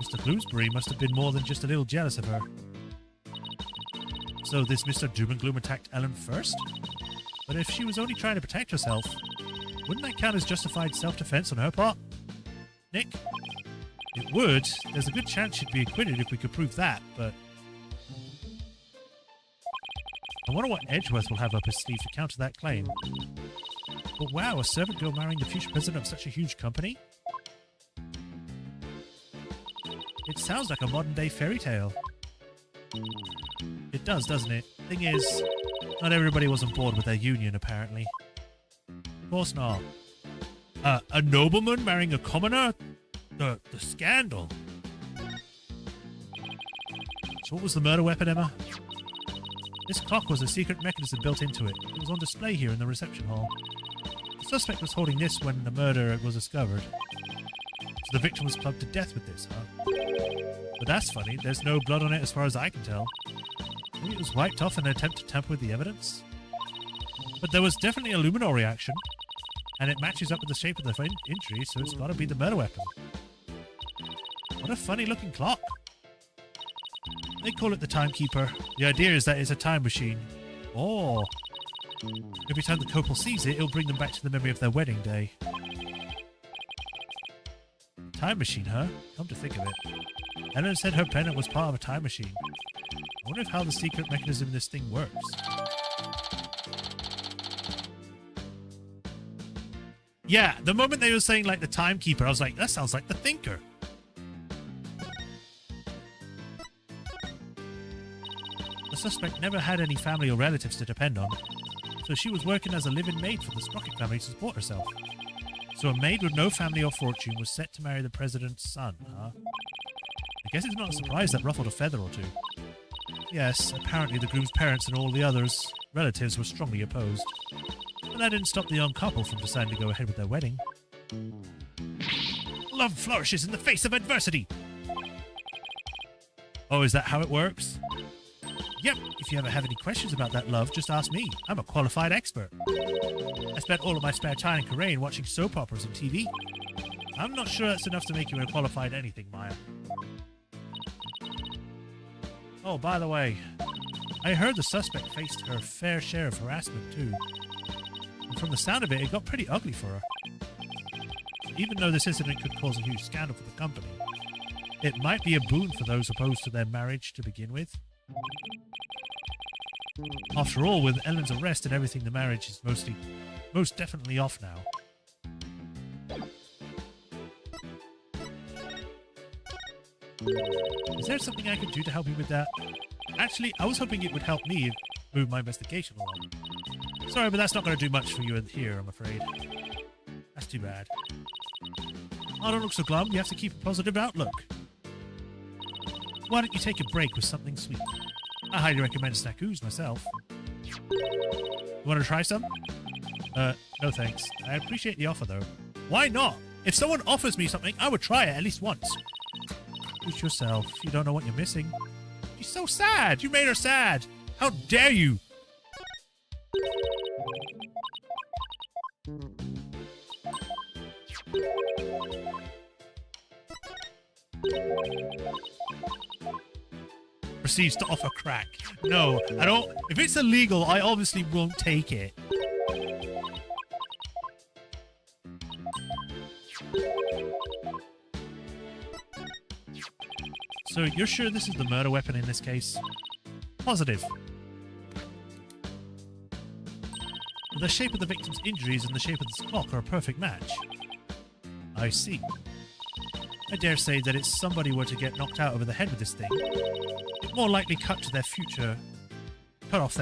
Mr. Bloomsbury must have been more than just a little jealous of her. So this Mr. Doom and Gloom attacked Ellen first? But if she was only trying to protect herself, wouldn't that count as justified self-defense on her part? Nick? It would. There's a good chance she'd be acquitted if we could prove that, but... I wonder what Edgeworth will have up his sleeve to counter that claim. But wow, a servant girl marrying the future president of such a huge company? It sounds like a modern-day fairy tale. It does, doesn't it? Thing is, not everybody was on board with their union, apparently. Of course not. A nobleman marrying a commoner? The scandal. So what was the murder weapon, Emma? This clock was a secret mechanism built into it. It was on display here in the reception hall. The suspect was holding this when the murder was discovered. So the victim was clubbed to death with this, huh? But that's funny. There's no blood on it as far as I can tell. Maybe it was wiped off in an attempt to tamper with the evidence? But there was definitely a luminol reaction. And it matches up with the shape of the injury, so it's got to be the murder weapon. What a funny-looking clock. They call it the timekeeper. The idea is that it's a time machine. Oh. Every time the couple sees it, it'll bring them back to the memory of their wedding day. Time machine, huh? Come to think of it. Ellen said her planet was part of a time machine. I wonder how the secret mechanism in this thing works. Yeah, the moment they were saying, like, the timekeeper, I was like, that sounds like the thinker. The suspect never had any family or relatives to depend on, so she was working as a live-in maid for the Sprocket family to support herself. So a maid with no family or fortune was set to marry the president's son, huh? I guess it's not a surprise that ruffled a feather or two. Yes, apparently the groom's parents and all the others' relatives were strongly opposed. But that didn't stop the young couple from deciding to go ahead with their wedding. Love flourishes in the face of adversity! Oh, is that how it works? Yep, if you ever have any questions about that, love, just ask me. I'm a qualified expert. I spent all of my spare time in Khu'rain watching soap operas and TV. I'm not sure that's enough to make you a qualified anything, Maya. Oh, by the way, I heard the suspect faced her fair share of harassment, too. And from the sound of it, it got pretty ugly for her. Even though this incident could cause a huge scandal for the company, it might be a boon for those opposed to their marriage to begin with. After all, with Ellen's arrest and everything, the marriage is most definitely off now. Is there something I could do to help you with that? Actually, I was hoping it would help me move my investigation along. Sorry, but that's not going to do much for you here, I'm afraid. That's too bad. Oh, don't look so glum. You have to keep a positive outlook. Why don't you take a break with something sweet? I highly recommend snackoos myself. You want to try some? No thanks. I appreciate the offer, though. Why not? If someone offers me something, I would try it at least once. Push yourself. You don't know what you're missing. She's so sad. You made her sad. How dare you? Proceeds to offer crack. No, I don't. If it's illegal, I obviously won't take it. So you're sure this is the murder weapon in this case? Positive. The shape of the victim's injuries and the shape of this clock are a perfect match. I see. I dare say that if somebody were to get knocked out over the head with this thing, it'd more likely cut off their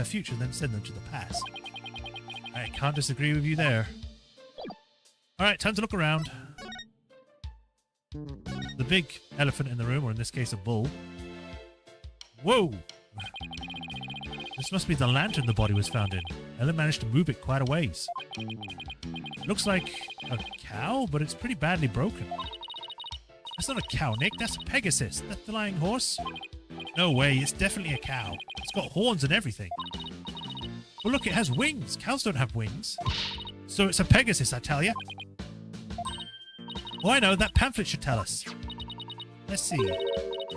future than send them to the past. I can't disagree with you there. Alright, time to look around. The big elephant in the room, or in this case a bull. Whoa! This must be the lantern the body was found in. Ellen managed to move it quite a ways. Looks like a cow, but it's pretty badly broken. That's not a cow, Nick. That's a Pegasus. That's the lying horse. No way. It's definitely a cow. It's got horns and everything. Well, look, it has wings. Cows don't have wings. So it's a Pegasus, I tell you. Oh, I know. That pamphlet should tell us. Let's see.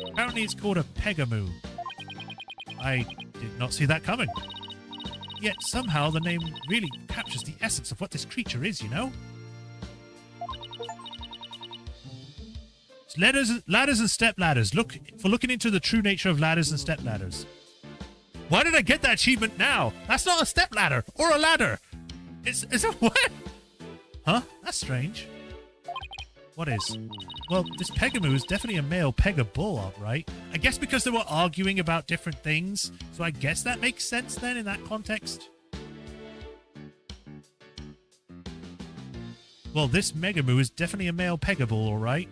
Apparently it's called a Pegamoo. I did not see that coming. Yet somehow the name really captures the essence of what this creature is, you know? It's ladders and step ladders. Look for looking into the true nature of ladders and step ladders. Why did I get that achievement now? That's not a step ladder or a ladder. It's a what? Huh? That's strange. What is? Well, this Pegamoo is definitely a male Pega bull, right? I guess because they were arguing about different things. So I guess that makes sense then in that context. Well, this Megamoo is definitely a male Pega bull, all right?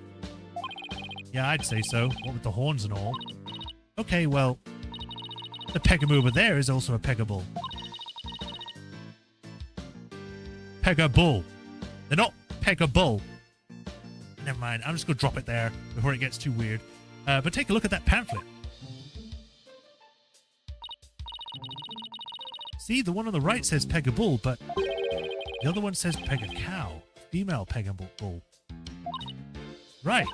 Yeah, I'd say so. What with the horns and all. Okay, well, the Pegamoo over there is also a Pega bull. Pega bull. They're not Pega bull. Never mind. I'm just going to drop it there before it gets too weird. But take a look at that pamphlet. See, the one on the right says Pega bull, but the other one says Pega cow. Female Pega bull. Right.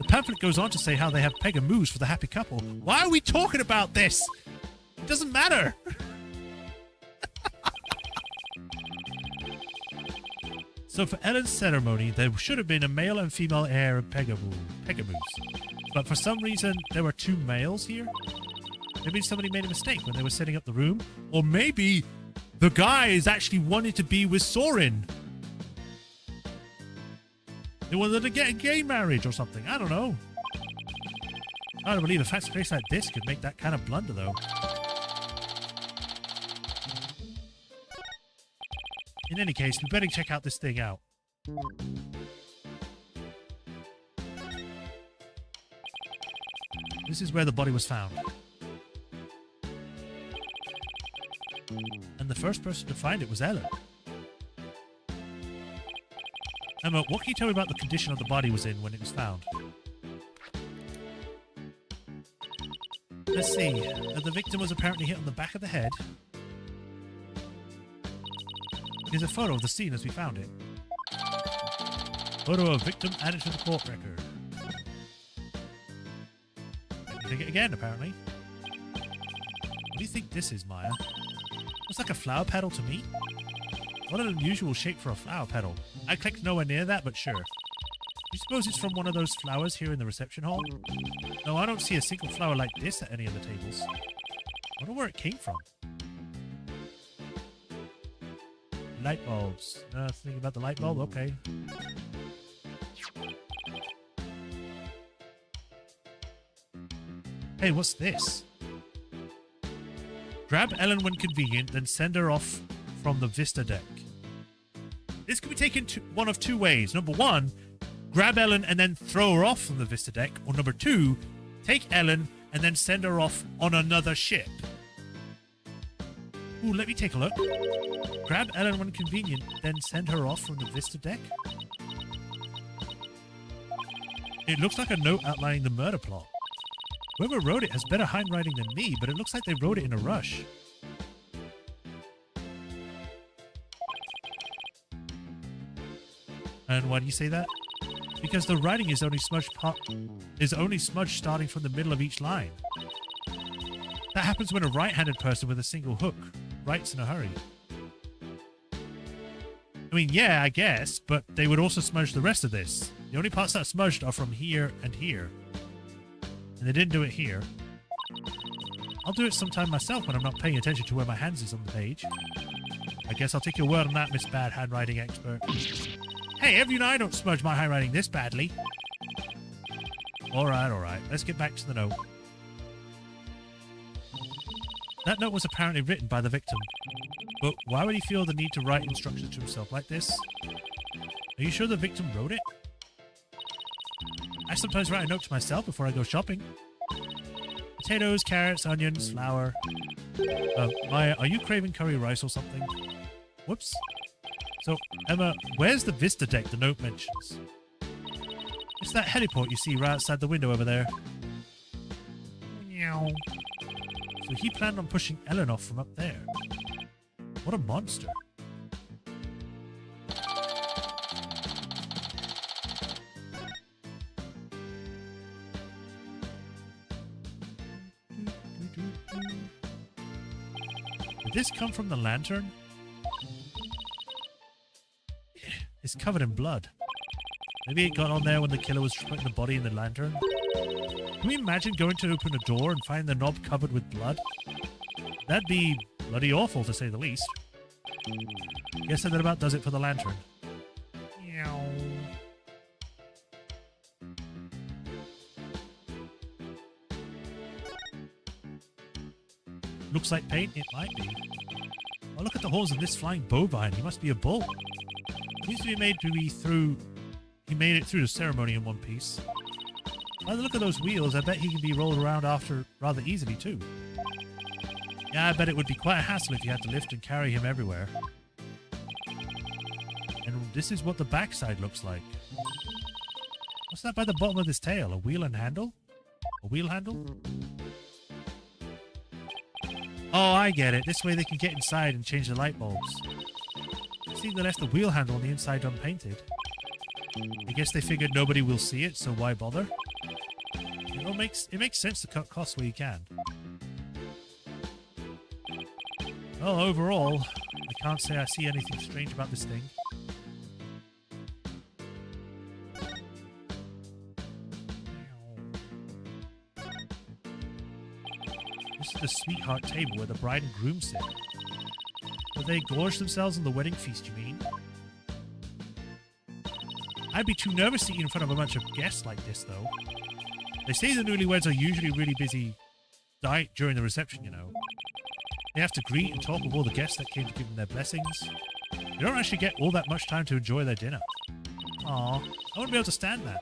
The pamphlet goes on to say how they have Pega moos for the happy couple. Why are we talking about this? It doesn't matter. So for Ellen's ceremony, there should have been a male and female heir of Pegamoos. But for some reason, there were two males here. Maybe somebody made a mistake when they were setting up the room. Or maybe the guys actually wanted to be with Soren. They wanted to get a gay marriage or something. I don't know. I don't believe a fancy place like this could make that kind of blunder, though. In any case, we better check out this thing out. This is where the body was found. And the first person to find it was Ellen. Emma, what can you tell me about the condition of the body was in when it was found? Let's see. The victim was apparently hit on the back of the head. Here's a photo of the scene as we found it. Photo of victim added to the court record. Let me take it again, apparently. What do you think this is, Maya? Looks like a flower petal to me. What an unusual shape for a flower petal. I clicked nowhere near that, but sure. Do you suppose it's from one of those flowers here in the reception hall? No, I don't see a single flower like this at any of the tables. I wonder where it came from. Light bulbs. Thinking about the light bulb? Okay. Hey, what's this? Grab Ellen when convenient, then send her off from the Vista deck. This can be taken one of two ways. Number one, grab Ellen and then throw her off from the Vista deck. Or number two, take Ellen and then send her off on another ship. Ooh, let me take a look. Grab Ellen when convenient, then send her off from the Vista deck. It looks like a note outlining the murder plot. Whoever wrote it has better handwriting than me, but it looks like they wrote it in a rush. And why do you say that? Because the writing is only smudged starting from the middle of each line. That happens when a right-handed person with a single hook writes in a hurry. I mean, yeah, I guess, but they would also smudge the rest of this. The only parts that are smudged are from here and here. And they didn't do it here. I'll do it sometime myself when I'm not paying attention to where my hands is on the page. I guess I'll take your word on that, Miss Bad Handwriting Expert. Hey, even I don't smudge my handwriting this badly. Alright. Let's get back to the note. That note was apparently written by the victim. But why would he feel the need to write instructions to himself like this? Are you sure the victim wrote it? I sometimes write a note to myself before I go shopping. Potatoes, carrots, onions, flour. Maya, are you craving curry rice or something? Whoops. So, Emma, where's the Vista deck the note mentions? It's that heliport you see right outside the window over there. Meow. So he planned on pushing Ellen off from up there. What a monster. Did this come from the lantern? It's covered in blood. Maybe it got on there when the killer was putting the body in the lantern? Can we imagine going to open a door and find the knob covered with blood? That'd be bloody awful, to say the least. Guess that about does it for the lantern. Meow. Looks like paint? It might be. Oh, look at the holes in this flying bovine. He must be a bull. Seems to be made to be through... He made it through the ceremony in one piece. By the look of those wheels, I bet he can be rolled around after rather easily, too. Yeah, I bet it would be quite a hassle if you had to lift and carry him everywhere. And this is what the backside looks like. What's that by the bottom of this tail? A wheel and handle? A wheel handle? Oh, I get it. This way they can get inside and change the light bulbs. See, they left the wheel handle on the inside unpainted. I guess they figured nobody will see it, so why bother? It makes sense to cut costs where you can. Well, overall, I can't say I see anything strange about this thing. This is the sweetheart table where the bride and groom sit. Will they gorge themselves on the wedding feast, you mean? I'd be too nervous to eat in front of a bunch of guests like this, though. They say the newlyweds are usually really busy during the reception, you know. They have to greet and talk with all the guests that came to give them their blessings. They don't actually get all that much time to enjoy their dinner. Aw, I wouldn't be able to stand that.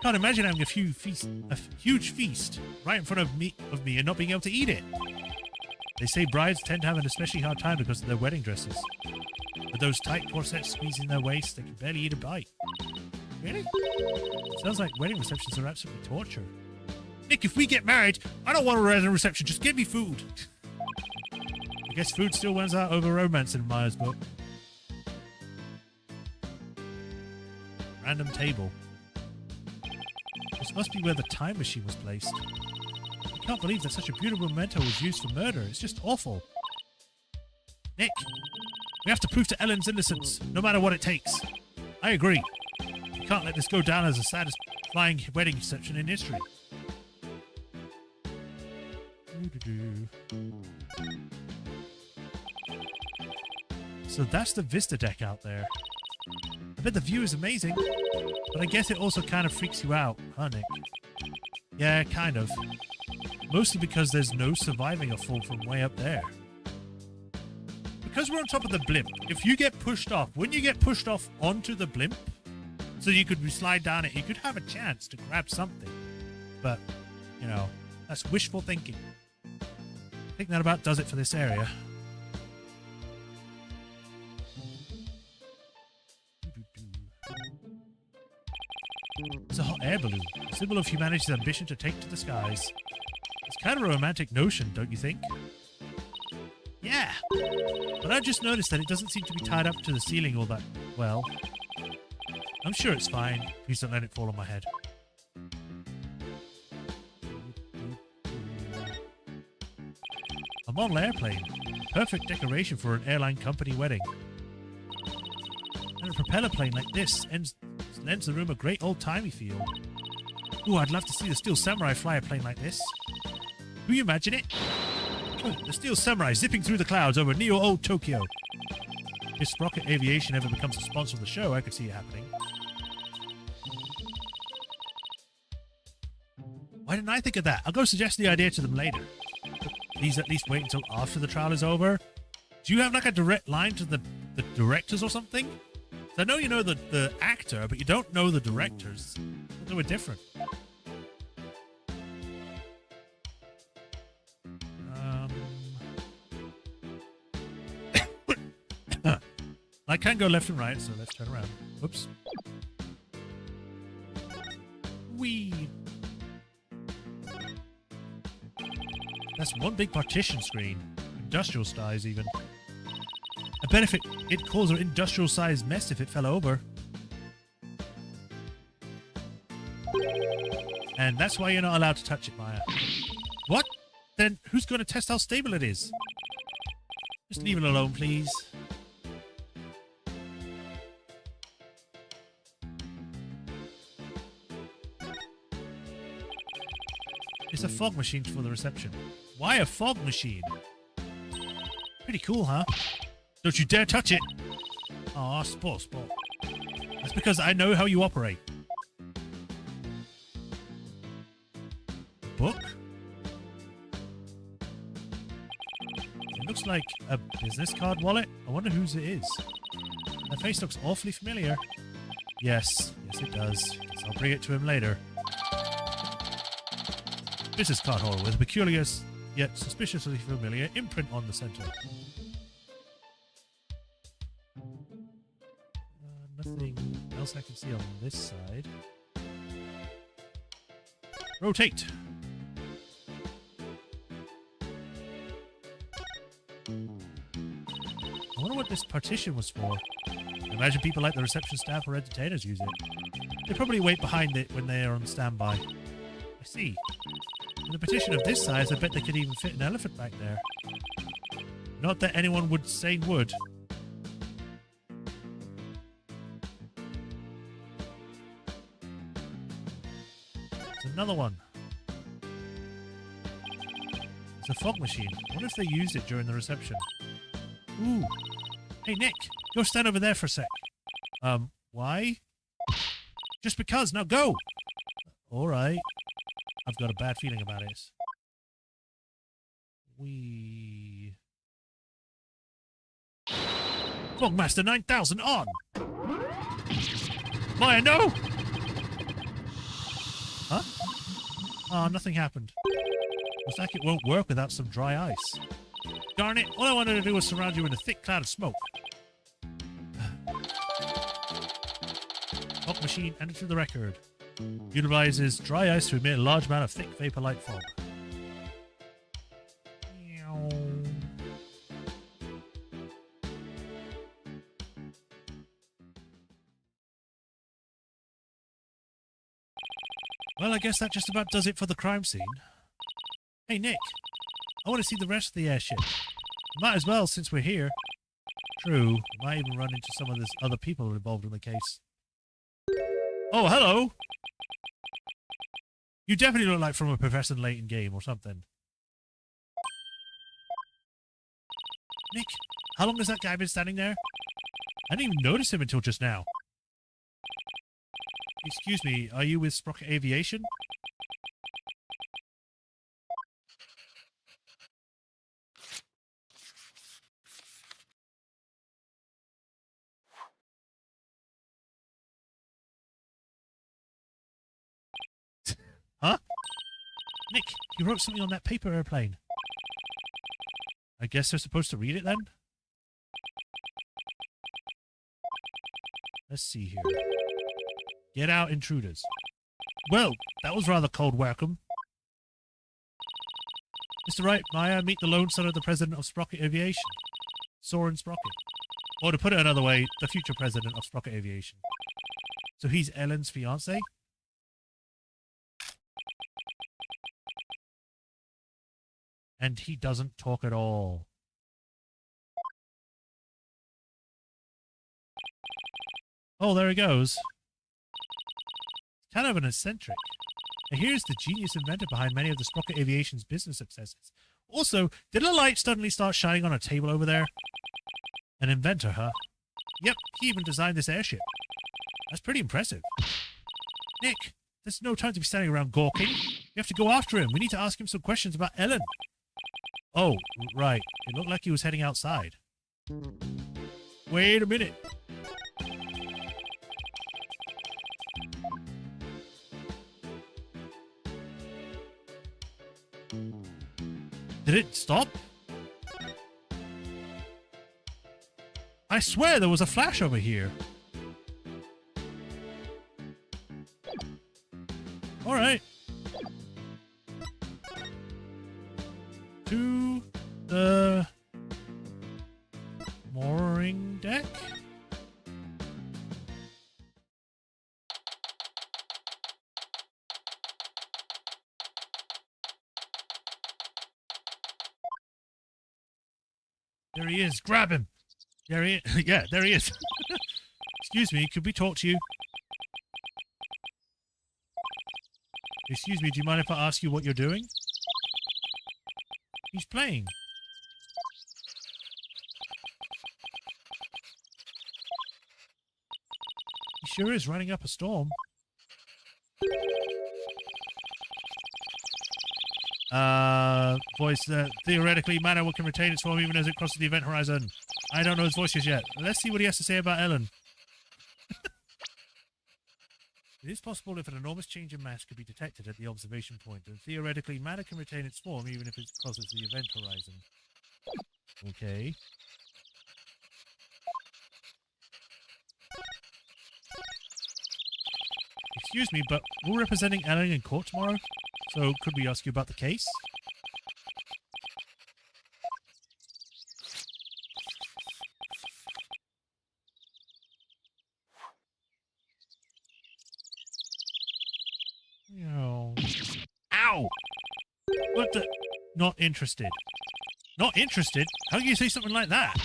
Can't imagine having a huge feast right in front of me and not being able to eat it. They say brides tend to have an especially hard time because of their wedding dresses. With those tight corsets squeezing their waists, they can barely eat a bite. Really? Sounds like wedding receptions are absolutely torture. Nick, if we get married, I don't want a reception. Just give me food. I guess food still wins out over romance in Maya's book. Random table. This must be where the time machine was placed. I can't believe that such a beautiful memento was used for murder. It's just awful. Nick, we have to prove to Ellen's innocence, no matter what it takes. I agree. We can't let this go down as the saddest flying wedding reception in history. So that's the Vista deck out there. I bet the view is amazing, but I guess it also kind of freaks you out, huh, Nick? Yeah, kind of. Mostly because there's no surviving a fall from way up there. Because we're on top of the blimp, if you get pushed off, when you get pushed off onto the blimp, so you could slide down it, you could have a chance to grab something. But, you know, that's wishful thinking. I think that about does it for this area. It's a hot air balloon, a symbol of humanity's ambition to take to the skies. It's kind of a romantic notion, don't you think? Yeah, but I just noticed that it doesn't seem to be tied up to the ceiling all that well. I'm sure it's fine. Please don't let it fall on my head. A model airplane. Perfect decoration for an airline company wedding. And a propeller plane like this lends the room a great old-timey feel. Ooh, I'd love to see the Steel Samurai fly a plane like this. Do you imagine it? Oh, the Steel Samurai zipping through the clouds over Neo Old Tokyo. If Sprocket Aviation ever becomes a sponsor of the show, I could see it happening. Why didn't I think of that? I'll go suggest the idea to them later. But please at least wait until after the trial is over. Do you have like a direct line to the directors or something? I know you know the actor, but you don't know the directors. They were different. I can go left and right, so let's turn around. Whoops. Whee! That's one big partition screen. Industrial size, even. I bet if it'd cause an industrial-sized mess if it fell over. And that's why you're not allowed to touch it, Maya. What? Then who's going to test how stable it is? Just leave it alone, please. It's a fog machine for the reception. Why a fog machine? Pretty cool, huh? Don't you dare touch it! Aw, sport. That's because I know how you operate. Book? It looks like a business card wallet. I wonder whose it is. That face looks awfully familiar. Yes it does. Guess I'll bring it to him later. Business card holder with a peculiar yet suspiciously familiar imprint on the center. Nothing else I can see on this side. Rotate! I wonder what this partition was for. I imagine people like the reception staff or entertainers use it. They probably wait behind it when they are on standby. I see. In a partition of this size, I bet they could even fit an elephant back there. Not that anyone would say would. There's another one. It's a fog machine. I wonder if they used it during the reception. Ooh. Hey, Nick, go stand over there for a sec. Why? Just because. Now go! Alright. I've got a bad feeling about it. Fogmaster 9000 on! Maya, no! Huh? Oh, nothing happened. Looks like it won't work without some dry ice. Darn it, all I wanted to do was surround you in a thick cloud of smoke. Fog machine, enter to the record. Utilizes dry ice to emit a large amount of thick vapor-like fog. Well, I guess that just about does it for the crime scene. Hey, Nick. I want to see the rest of the airship. Might as well, since we're here. True, we might even run into some of the other people involved in the case. Oh, hello! You definitely look like from a Professor Layton game or something. Nick, how long has that guy been standing there? I didn't even notice him until just now. Excuse me, are you with Sprocket Aviation? Huh? Nick, you wrote something on that paper airplane. I guess they're supposed to read it then? Let's see here. Get out, intruders. Well, that was rather cold welcome. Mr. Wright, Maya, meet the lone son of the president of Sprocket Aviation. Soren Sprocket. Or to put it another way, the future president of Sprocket Aviation. So he's Ellen's fiancé? And he doesn't talk at all. Oh, there he goes. Kind of an eccentric. And here's the genius inventor behind many of the Sprocket Aviation's business successes. Also, did a light suddenly start shining on a table over there? An inventor, huh? Yep, he even designed this airship. That's pretty impressive. Nick, there's no time to be standing around gawking. We have to go after him. We need to ask him some questions about Ellen. Oh, right. It looked like he was heading outside. Wait a minute. Did it stop? I swear there was a flash over here. All right. To the mooring deck. There he is. Grab him. There he is. Yeah, there he is. Excuse me, could we talk to you? Excuse me, do you mind if I ask you what you're doing? He's playing. He sure is running up a storm. Voice, theoretically, matter can retain its form even as it crosses the event horizon. I don't know his voices yet. Let's see what he has to say about Ellen. It is possible if an enormous change in mass could be detected at the observation point, and theoretically, matter can retain its form even if it crosses the event horizon. Okay. Excuse me, but we're representing Ellen in court tomorrow, so could we ask you about the case? No. Ow! What the? Not interested. Not interested? How can you say something like that?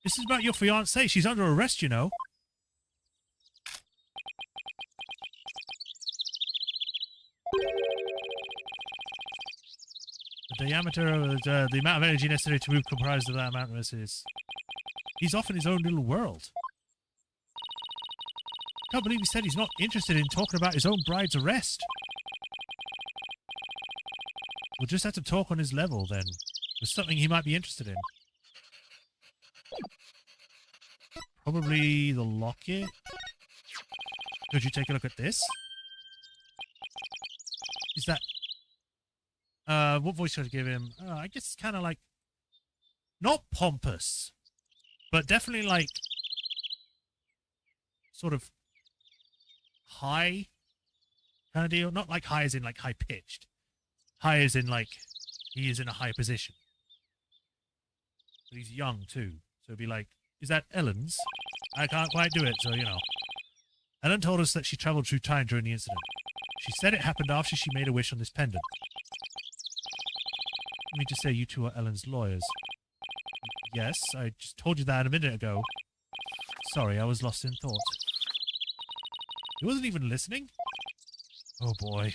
This is about your fiancée. She's under arrest, you know. The diameter of the amount of energy necessary to move comprised of that amount of is. He's off in his own little world. Can't believe he said he's not interested in talking about his own bride's arrest. We'll just have to talk on his level then. There's something he might be interested in. Probably the locket. Could you take a look at this? Is that... what voice should I give him? I guess it's kind of like... Not pompous. But definitely like... Sort of... high. kind of deal. Not like high as in like high pitched. High as in like he is in a high position. But he's young too. So it'd be like, is that Ellen's? I can't quite do it, so you know. Ellen told us that she traveled through time during the incident. She said it happened after she made a wish on this pendant. You mean to say you two are Ellen's lawyers? Yes, I just told you that a minute ago. Sorry, I was lost in thought. He wasn't even listening? Oh boy.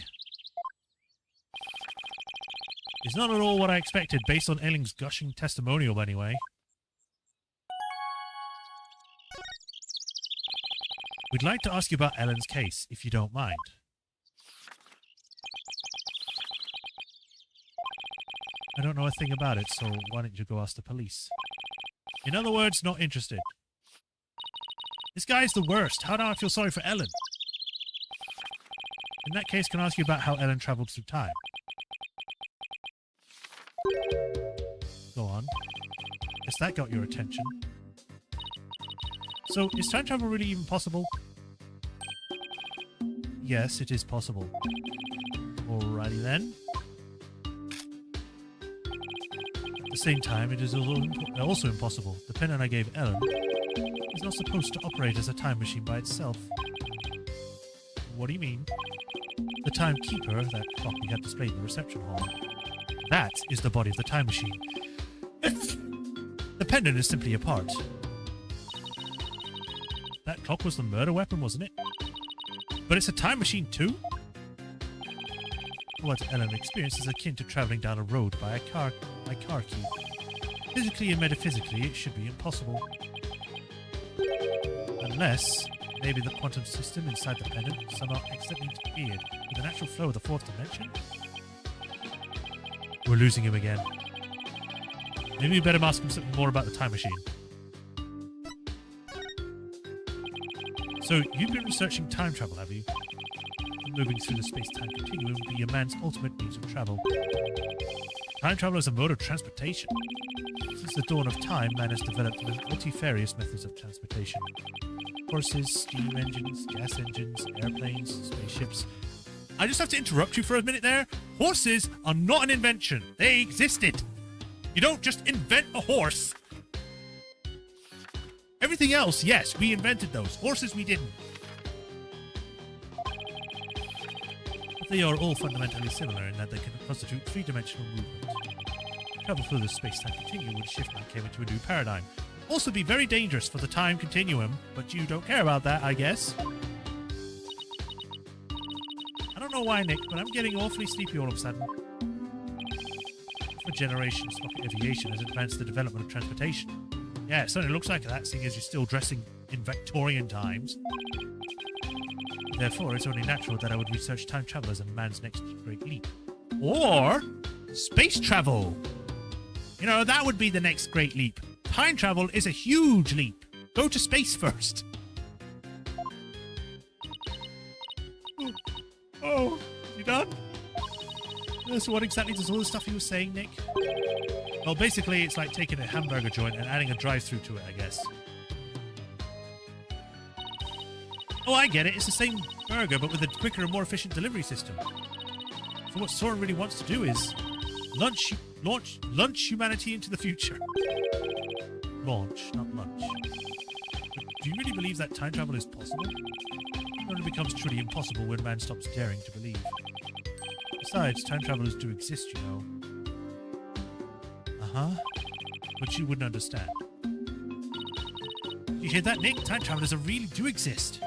It's not at all what I expected, based on Ellen's gushing testimonial anyway. We'd like to ask you about Ellen's case, if you don't mind. I don't know a thing about it, so why don't you go ask the police? In other words, not interested. This guy's the worst. How do I feel sorry for Ellen? In that case, can I ask you about how Ellen traveled through time? Go on. Guess that got your attention. So, is time travel really even possible? Yes, it is possible. Alrighty then. At the same time, it is also impossible. The pendant I gave Ellen is not supposed to operate as a time machine by itself. What do you mean? The timekeeper, that clock we had displayed in the reception hall, that is the body of the time machine. The pendant is simply a part. That clock was the murder weapon, wasn't it? But it's a time machine too? What Ellen experienced is akin to travelling down a road by car key. Physically and metaphysically, it should be impossible. Unless, maybe the quantum system inside the pendant somehow accidentally interfered with the natural flow of the fourth dimension? We're losing him again. Maybe we better ask him something more about the time machine. So, you've been researching time travel, have you? Moving through the space-time continuum would be a man's ultimate means of travel. Time travel is a mode of transportation. Since the dawn of time, man has developed multifarious methods of transportation. Horses, steam engines, gas engines, airplanes, spaceships. I just have to interrupt you for a minute there. Horses are not an invention. They existed. You don't just invent a horse. Everything else, yes, we invented those. Horses, we didn't. But they are all fundamentally similar in that they can constitute three-dimensional movement. Travel through the space-time continuum would shift man came into a new paradigm. Also be very dangerous for the time continuum, but you don't care about that, I guess. I don't know why, Nick, but I'm getting awfully sleepy all of a sudden. For generations, rocket aviation has advanced the development of transportation. Yeah, it certainly looks like that, seeing as you're still dressing in Victorian times. Therefore, it's only natural that I would research time travel as a man's next great leap. Or space travel! You know, that would be the next great leap. Time travel is a huge leap. Go to space first. Oh, you done? So what exactly does all the stuff you were saying, Nick? Well, basically, it's like taking a hamburger joint and adding a drive-thru to it, I guess. Oh, I get it. It's the same burger, but with a quicker and more efficient delivery system. So what Soren really wants to do is launch humanity into the future. Launch, not lunch. But do you really believe that time travel is possible? It only becomes truly impossible when man stops daring to believe. Besides, time travelers do exist, you know. Uh-huh. But you wouldn't understand. You hear that, Nick? Time travelers really do exist.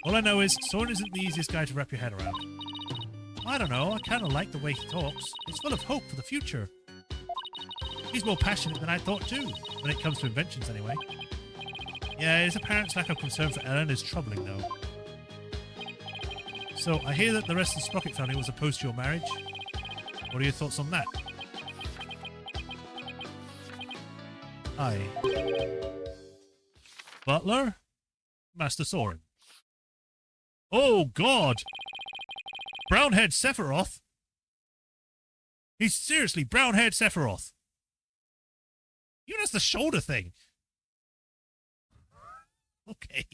All I know is, Soren isn't the easiest guy to wrap your head around. I don't know, I kind of like the way he talks. He's full of hope for the future. He's more passionate than I thought too, when it comes to inventions anyway. Yeah, his apparent lack of concern for Ellen is troubling though. So, I hear that the rest of the Sprocket family was opposed to your marriage. What are your thoughts on that? Hi. Butler? Master Soren. Oh, God! Brown-haired Sephiroth? He's seriously brown-haired Sephiroth. Even has the shoulder thing. Okay.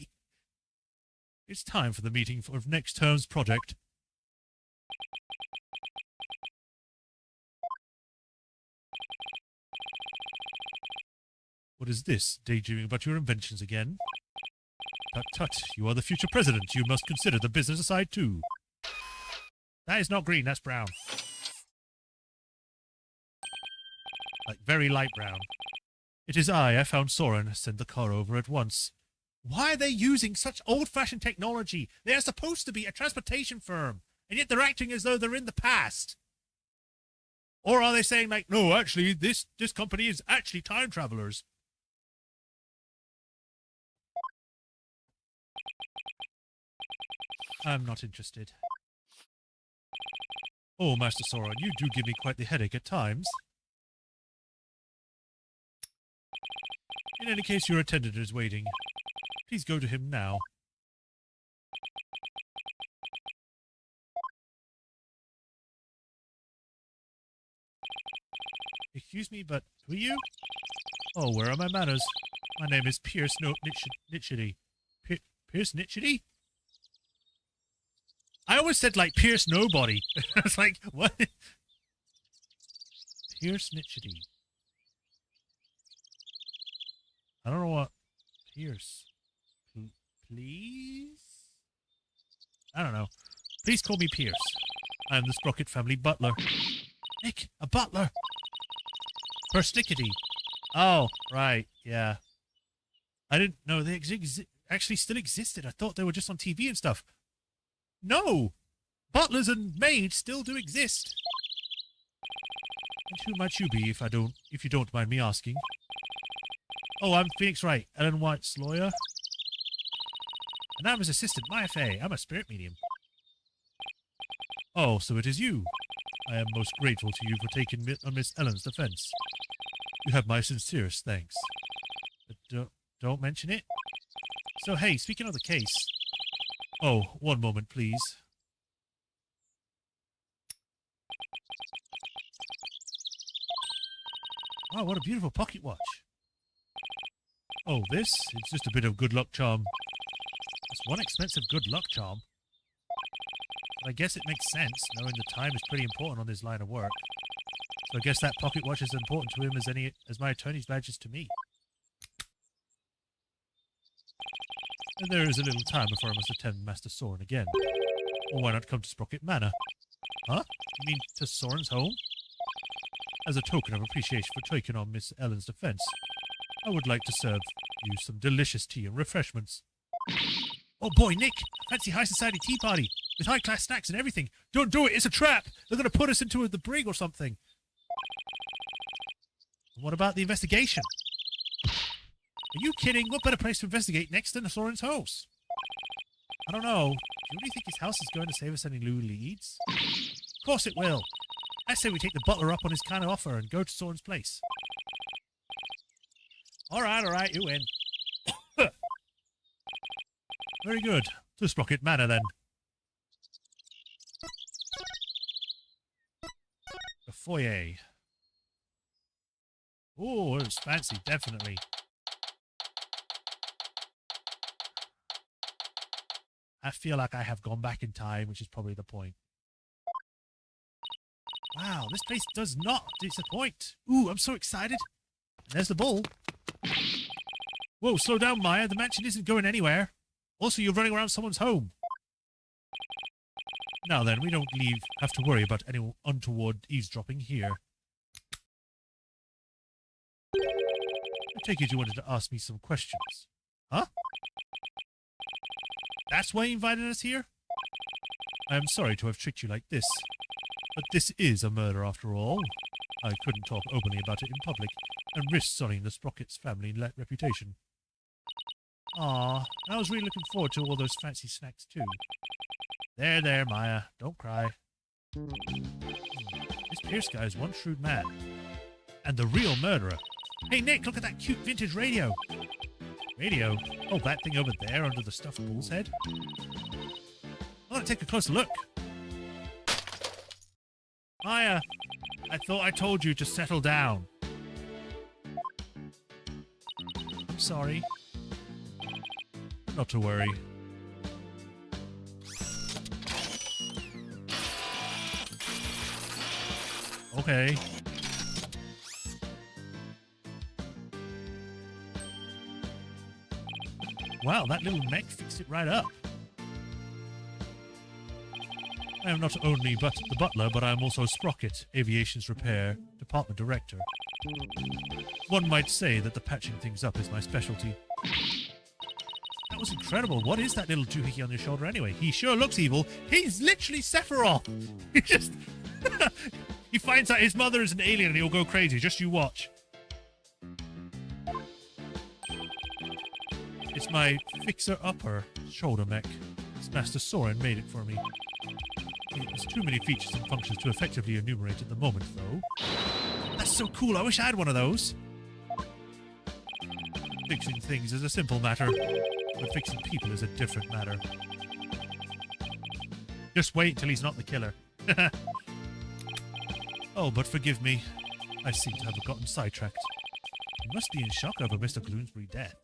It's time for the meeting of next term's project, What is this? Daydreaming about your inventions again? Tut tut, you are the future president. You must consider the business side too. That is not green, that's brown. Like very light brown. It is I found Soren. Send the car over at once. Why are they using such old-fashioned technology? They are supposed to be a transportation firm, and yet they're acting as though they're in the past. Or are they saying like, no, actually, this company is actually time travelers? I'm not interested. Oh, Master Soren, you do give me quite the headache at times. In any case, your attendant is waiting. Please go to him now. Excuse me, but who are you? Oh, where are my manners? My name is Pierce Nitchity. Pierce Nitchity? I always said, like, Pierce Nobody. I was like, what? Pierce Nitchity. I don't know what. Pierce. Please? I don't know. Please call me Pierce. I am the Sprocket family butler. Nick, a butler. Persnickety. Oh, right, yeah. I didn't know they actually still existed. I thought they were just on TV and stuff. No! Butlers and maids still do exist. And who might you be if you don't mind me asking? Oh, I'm Phoenix Wright, Ellen White's lawyer. And I'm his assistant, Maya Fey. I'm a spirit medium. Oh, so it is you. I am most grateful to you for taking on Miss Ellen's defense. You have my sincerest thanks. But don't mention it. So, hey, speaking of the case... Oh, one moment, please. Wow, what a beautiful pocket watch. Oh, this? It's just a bit of good luck charm. It's one expensive good luck charm. But I guess it makes sense, knowing the time is pretty important on this line of work. So I guess that pocket watch is as important to him as my attorney's badge is to me. And there is a little time before I must attend Master Soren again. Or why not come to Sprocket Manor? Huh? You mean to Soren's home? As a token of appreciation for taking on Miss Ellen's defense, I would like to serve you some delicious tea and refreshments. Oh boy, Nick! Fancy high society tea party! With high-class snacks and everything! Don't do it! It's a trap! They're going to put us into the brig or something! What about the investigation? Are you kidding? What better place to investigate next than Soren's house? I don't know. Do you really think his house is going to save us any new leads? Of course it will. I say we take the butler up on his kind of offer and go to Soren's place. All right, you win. Very good. To Sprocket Manor, then. The foyer. Oh, it's fancy, definitely. I feel like I have gone back in time, which is probably the point. Wow, this place does not disappoint. Ooh, I'm so excited. There's the bull. Whoa, slow down, Maya. The mansion isn't going anywhere. Also, you're running around someone's home. Now then, we don't have to worry about any untoward eavesdropping here. I take it you wanted to ask me some questions. Huh? That's why you invited us here? I am sorry to have tricked you like this. But this is a murder after all. I couldn't talk openly about it in public and risk sullying the Sprockets family reputation. Ah, I was really looking forward to all those fancy snacks too. There, Maya. Don't cry. This Pierce guy is one shrewd man. And the real murderer. Hey, Nick, look at that cute vintage radio. Radio? Oh, that thing over there under the stuffed bull's head? I want to take a closer look. Maya, I thought I told you to settle down. I'm sorry. Not to worry. Okay. Wow, that little mech fixed it right up. I am not only the butler, but I am also Sprocket, Aviation's Repair Department Director. One might say that the patching things up is my specialty. That was incredible. What is that little doohickey on your shoulder anyway? He sure looks evil. He's literally Sephiroth. He just... he finds out his mother is an alien and he'll go crazy. Just you watch. It's my fixer-upper shoulder mech. This Master Soren made it for me. There's too many features and functions to effectively enumerate at the moment, though. That's so cool. I wish I had one of those. Fixing things is a simple matter, but fixing people is a different matter. Just wait till he's not the killer. Oh, but forgive me. I seem to have gotten sidetracked. He must be in shock over Mr. Gloomsbury's death.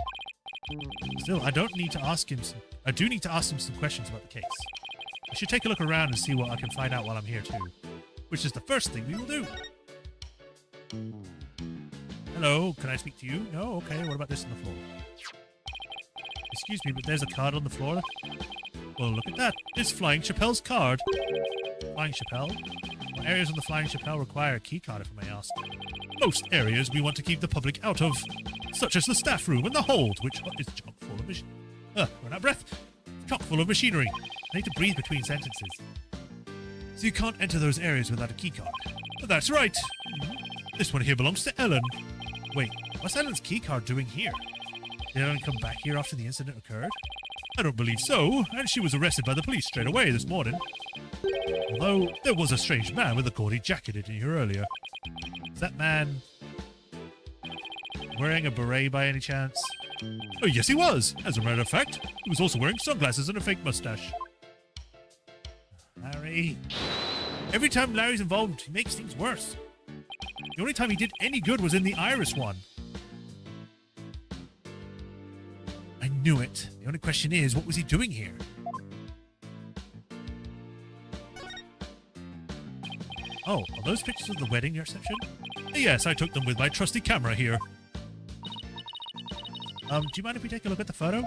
Still, I do need to ask him some questions about the case. I should take a look around and see what I can find out while I'm here too. Which is the first thing we will do. Hello, can I speak to you? No? Okay, what about this on the floor? Excuse me, but there's a card on the floor. Well, look at that. It's Flying Chappelle's card. Flying Chappelle? What areas on the Flying Chappelle require a key card, if I may ask? Most areas we want to keep the public out of, such as the staff room and the hold, which is chock full of run out of breath. Chock full of machinery. I need to breathe between sentences. So you can't enter those areas without a keycard. But that's right. This one here belongs to Ellen. Wait, what's Ellen's keycard doing here? Did Ellen come back here after the incident occurred? I don't believe so, and she was arrested by the police straight away this morning. Although, there was a strange man with a gaudy jacket in here earlier. Is that man wearing a beret by any chance? Oh, yes, he was. As a matter of fact, he was also wearing sunglasses and a fake mustache. Larry. Every time Larry's involved, he makes things worse. The only time he did any good was in the Iris one. I knew it. The only question is, what was he doing here? Oh, are those pictures of the wedding reception? Yes, I took them with my trusty camera here. Do you mind if we take a look at the photo?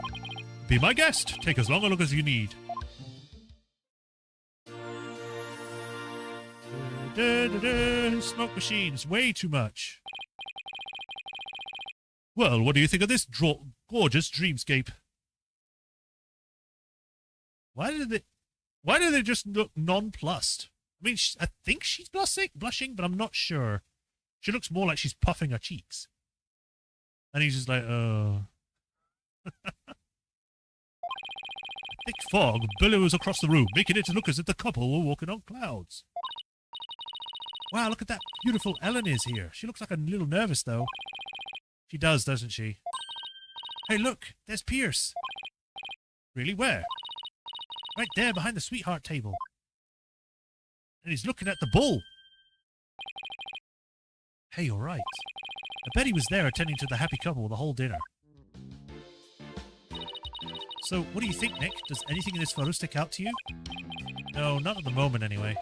Be my guest. Take as long a look as you need. Smoke machines. Way too much. Well, what do you think of this gorgeous dreamscape? Why did they just look nonplussed? I mean, I think she's blushing, but I'm not sure. She looks more like she's puffing her cheeks. And he's just like, oh. Thick fog billows across the room, making it look as if the couple were walking on clouds. Wow, look at that beautiful Ellen is here. She looks like a little nervous, though. She does, doesn't she? Hey, look, there's Pierce. Really, where? Right there, behind the sweetheart table. And he's looking at the bull. Hey, you're right. I bet he was there attending to the happy couple the whole dinner. So, what do you think, Nick? Does anything in this photo stick out to you? No, not at the moment, anyway.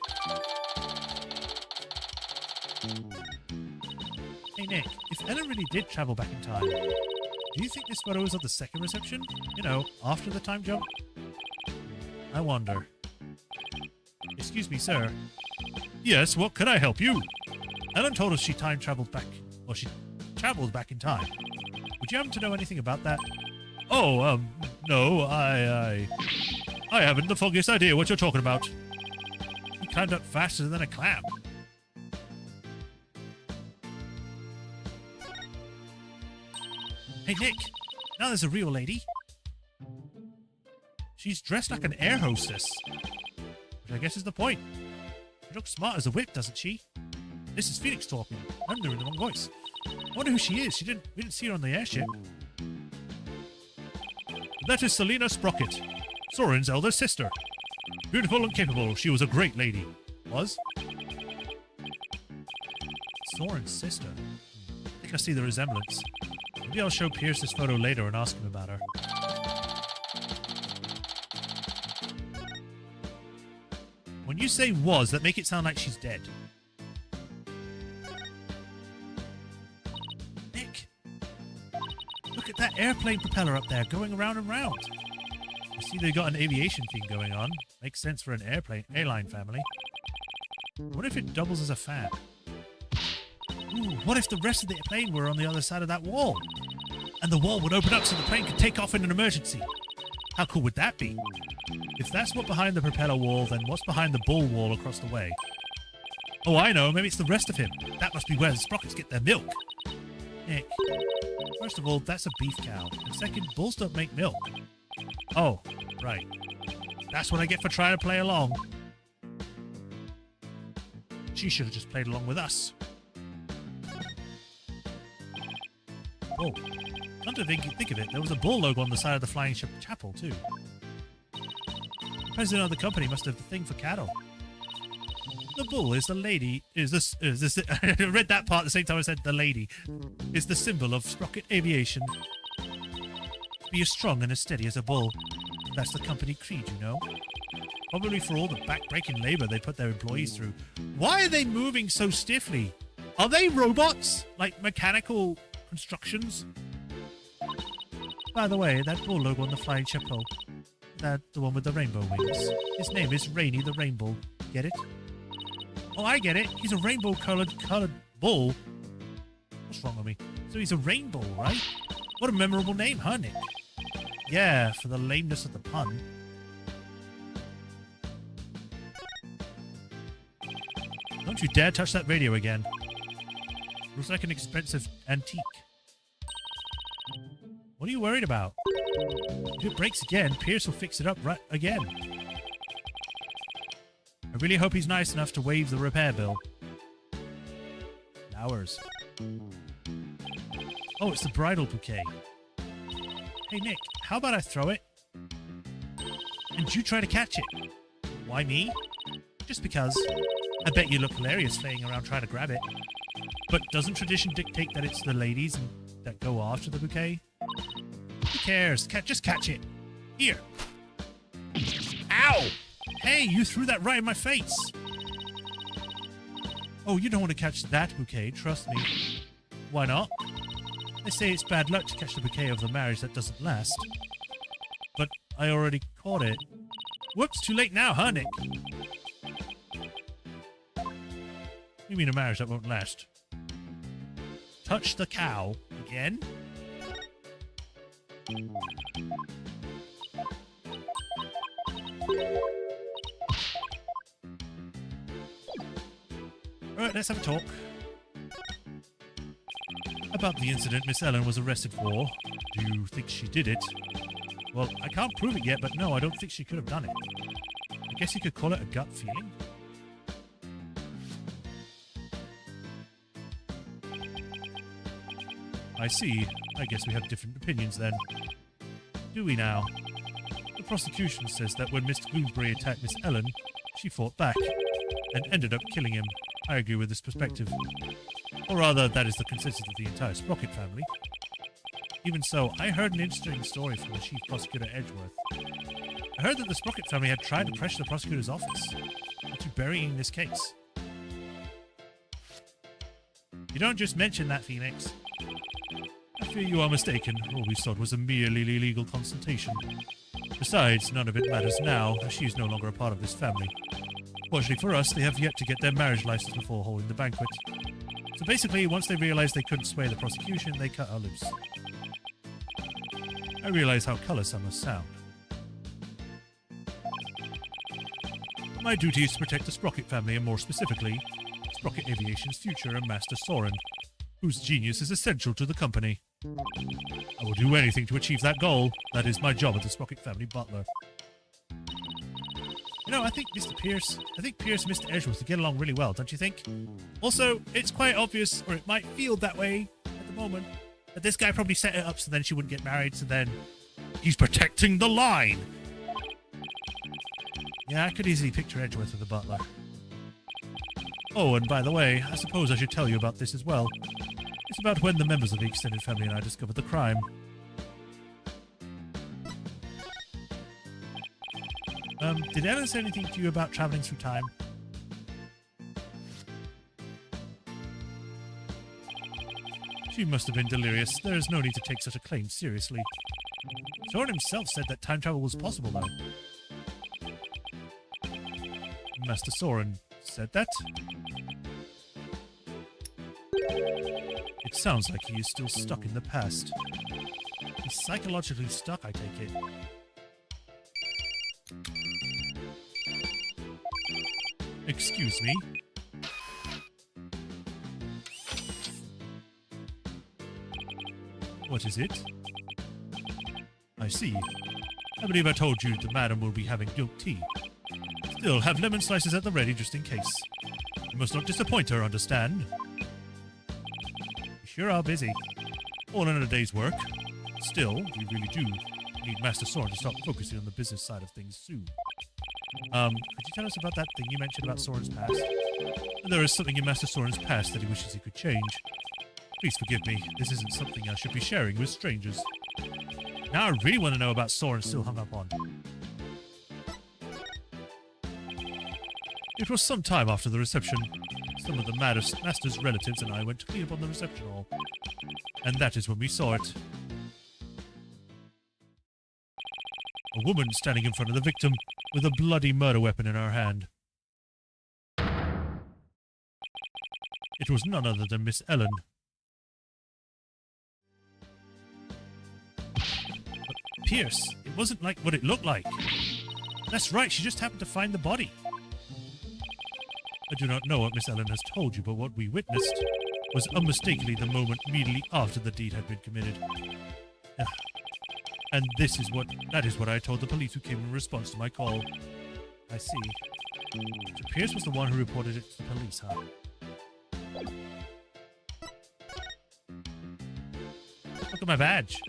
Hey, Nick, if Ellen really did travel back in time, do you think this photo is of the second reception? You know, after the time jump? I wonder. Excuse me, sir. Yes, what can I help you? Ellen told us she traveled back in time. Would you happen to know anything about that? Oh, no, I haven't the foggiest idea what you're talking about. He climbed up faster than a clam. Hey, Nick, now there's a real lady. She's dressed like an air hostess. Which I guess is the point. She looks smart as a whip, doesn't she? This is Phoenix talking. I'm doing the wrong voice. I wonder who she is. We didn't see her on the airship. That is Selena Sprocket, Soren's elder sister. Beautiful and capable, she was a great lady. Was? Soren's sister? I think I see the resemblance. Maybe I'll show Pierce this photo later and ask him about her. When you say was, that make it sound like she's dead. Nick! Look at that airplane propeller up there going around and round. You see they got an aviation theme going on. Makes sense for an airline family. What if it doubles as a fan? Ooh, what if the rest of the plane were on the other side of that wall? And the wall would open up so the plane could take off in an emergency. How cool would that be? If that's what's behind the propeller wall, then what's behind the bull wall across the way? Oh, I know. Maybe it's the rest of him. That must be where the sprockets get their milk. Nick, first of all, that's a beef cow. And second, bulls don't make milk. Oh, right. That's what I get for trying to play along. She should have just played along with us. Oh, come to think of it, there was a bull logo on the side of the Flying Ship Chapel, too. The president of the company must have the thing for cattle. The bull is the lady, is this, I read that part at the same time I said the lady, is the symbol of Sprocket Aviation. Be as strong and as steady as a bull. That's the company creed, you know. Probably for all the back-breaking labor they put their employees through. Why are they moving so stiffly? Are they robots? Like mechanical constructions? By the way, that bull logo on the Flying Chapel, the one with the rainbow wings. His name is Rainy the Rainbow. Get it? Oh, I get it. He's a rainbow-colored bull. What's wrong with me? So he's a rainbow, right? What a memorable name, huh, Nick? Yeah, for the lameness of the pun. Don't you dare touch that radio again. Looks like an expensive antique. What are you worried about? If it breaks again, Pierce will fix it up right again. I really hope he's nice enough to waive the repair bill. Flowers. Oh, it's the bridal bouquet. Hey, Nick, how about I throw it? And you try to catch it. Why me? Just because. I bet you look hilarious flying around trying to grab it. But doesn't tradition dictate that it's the ladies that go after the bouquet? Who cares? Just catch it. Here. Ow! Hey, you threw that right in my face. Oh, you don't want to catch that bouquet, trust me. Why not? They say it's bad luck to catch the bouquet of the marriage that doesn't last. But I already caught it. Whoops, too late now, huh, Nick? You mean a marriage that won't last? Touch the cow. Again? Alright, let's have a talk. About the incident Miss Ellen was arrested for. Do you think she did it? Well, I can't prove it yet, but no, I don't think she could have done it. I guess you could call it a gut feeling. I see. I guess we have different opinions then. Do we now? The prosecution says that when Mr. Bloomsbury attacked Miss Ellen, she fought back and ended up killing him. I agree with this perspective. Or rather, that is the consensus of the entire Sprocket family. Even so, I heard an interesting story from the Chief Prosecutor Edgeworth. I heard that the Sprocket family had tried to pressure the prosecutor's office into burying this case. You don't just mention that, Phoenix. I fear you are mistaken. All we sought was a merely legal consultation. Besides, none of it matters now, as she is no longer a part of this family. Fortunately for us, they have yet to get their marriage license before holding the banquet. So basically, once they realized they couldn't sway the prosecution, they cut her loose. I realize how colourless I must sound. My duty is to protect the Sprocket family, and more specifically, Sprocket Aviation's future and Master Soren, whose genius is essential to the company. I will do anything to achieve that goal. That is my job as the Sprocket family butler. You know, I think Pierce and Mr. Edgeworth would get along really well, don't you think? Also, it's quite obvious, or it might feel that way at the moment, that this guy probably set it up so then she wouldn't get married, so then he's protecting the line. Yeah, I could easily picture Edgeworth as a butler. Oh, and by the way, I suppose I should tell you about this as well. It's about when the members of the extended family and I discovered the crime. Did Ellen say anything to you about traveling through time? She must have been delirious. There is no need to take such a claim seriously. Soren himself said that time travel was possible, though. Master Soren said that? It sounds like he is still stuck in the past. He's psychologically stuck, I take it. Excuse me? What is it? I see. I believe I told you the madam will be having milk tea. Still, have lemon slices at the ready just in case. You must not disappoint her, understand? We sure are busy. All in a day's work. Still, we really do need Master Soren to start focusing on the business side of things soon. Could you tell us about that thing you mentioned about Soren's past? There is something in Master Soren's past that he wishes he could change. Please forgive me. This isn't something I should be sharing with strangers. Now I really want to know about Soren still hung up on. It was some time after the reception. Some of the Master's relatives and I went to clean up on the reception hall. And that is when we saw it. A woman standing in front of the victim with a bloody murder weapon in her hand. It was none other than Miss Ellen. But Pierce, it wasn't like what it looked like. That's right, she just happened to find the body. I do not know what Miss Ellen has told you, but what we witnessed was unmistakably the moment immediately after the deed had been committed. And that is what I told the police who came in response to my call. I see. So Pierce was the one who reported it to the police, huh? Look at my badge.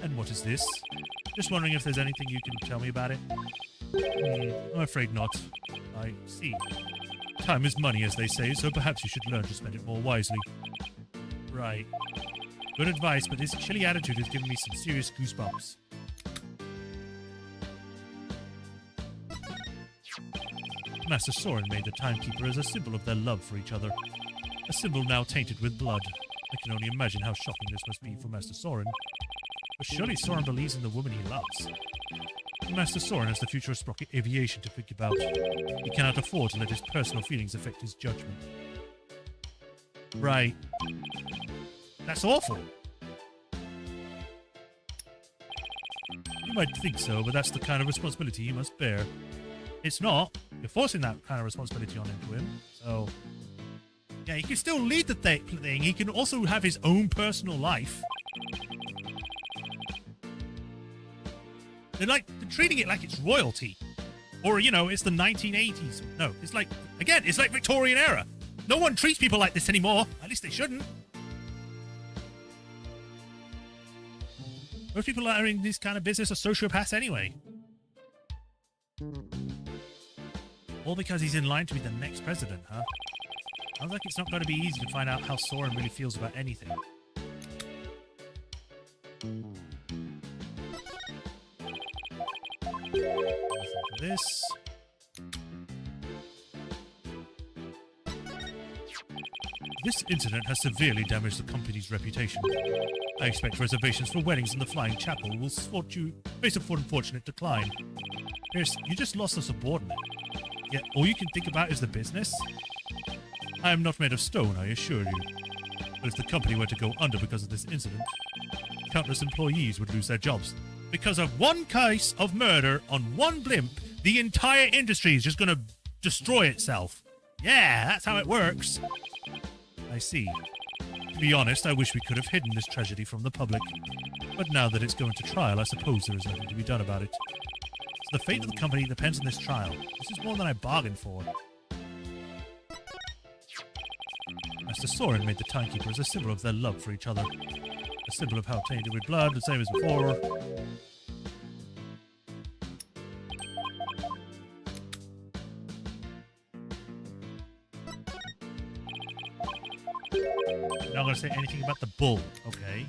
And what is this? Just wondering if there's anything you can tell me about it. I'm afraid not. I see. Time is money, as they say, so perhaps you should learn to spend it more wisely. Right. Good advice, but his chilly attitude has given me some serious goosebumps. Master Soren made the timekeeper as a symbol of their love for each other. A symbol now tainted with blood. I can only imagine how shocking this must be for Master Soren. But surely Soren believes in the woman he loves. Master Soren has the future of Sprocket Aviation to think about. He cannot afford to let his personal feelings affect his judgment. Right. That's awful. You might think so, but that's the kind of responsibility he must bear. It's not. You're forcing that kind of responsibility on into him. So, yeah, he can still lead the thing. He can also have his own personal life. They're treating it like it's royalty. Or, you know, it's the 1980s. No, it's like, again, it's like Victorian era. No one treats people like this anymore. At least they shouldn't. Most people that are in this kind of business are sociopaths anyway. All because he's in line to be the next president, huh? Sounds like it's not going to be easy to find out how Soren really feels about anything. Listen to this. This incident has severely damaged the company's reputation. I expect reservations for weddings in the Flying Chapel will face an unfortunate decline. Pierce, you just lost a subordinate. Yet all you can think about is the business? I am not made of stone, I assure you. But if the company were to go under because of this incident, countless employees would lose their jobs. Because of one case of murder on one blimp, the entire industry is just going to destroy itself. Yeah, that's how it works. I see. To be honest, I wish we could have hidden this tragedy from the public. But now that it's going to trial, I suppose there is nothing to be done about it. So the fate of the company depends on this trial. This is more than I bargained for. Master Soren made the timekeeper as a symbol of their love for each other. A symbol of how tainted with blood, the same as before. Not going to say anything about the bull, okay?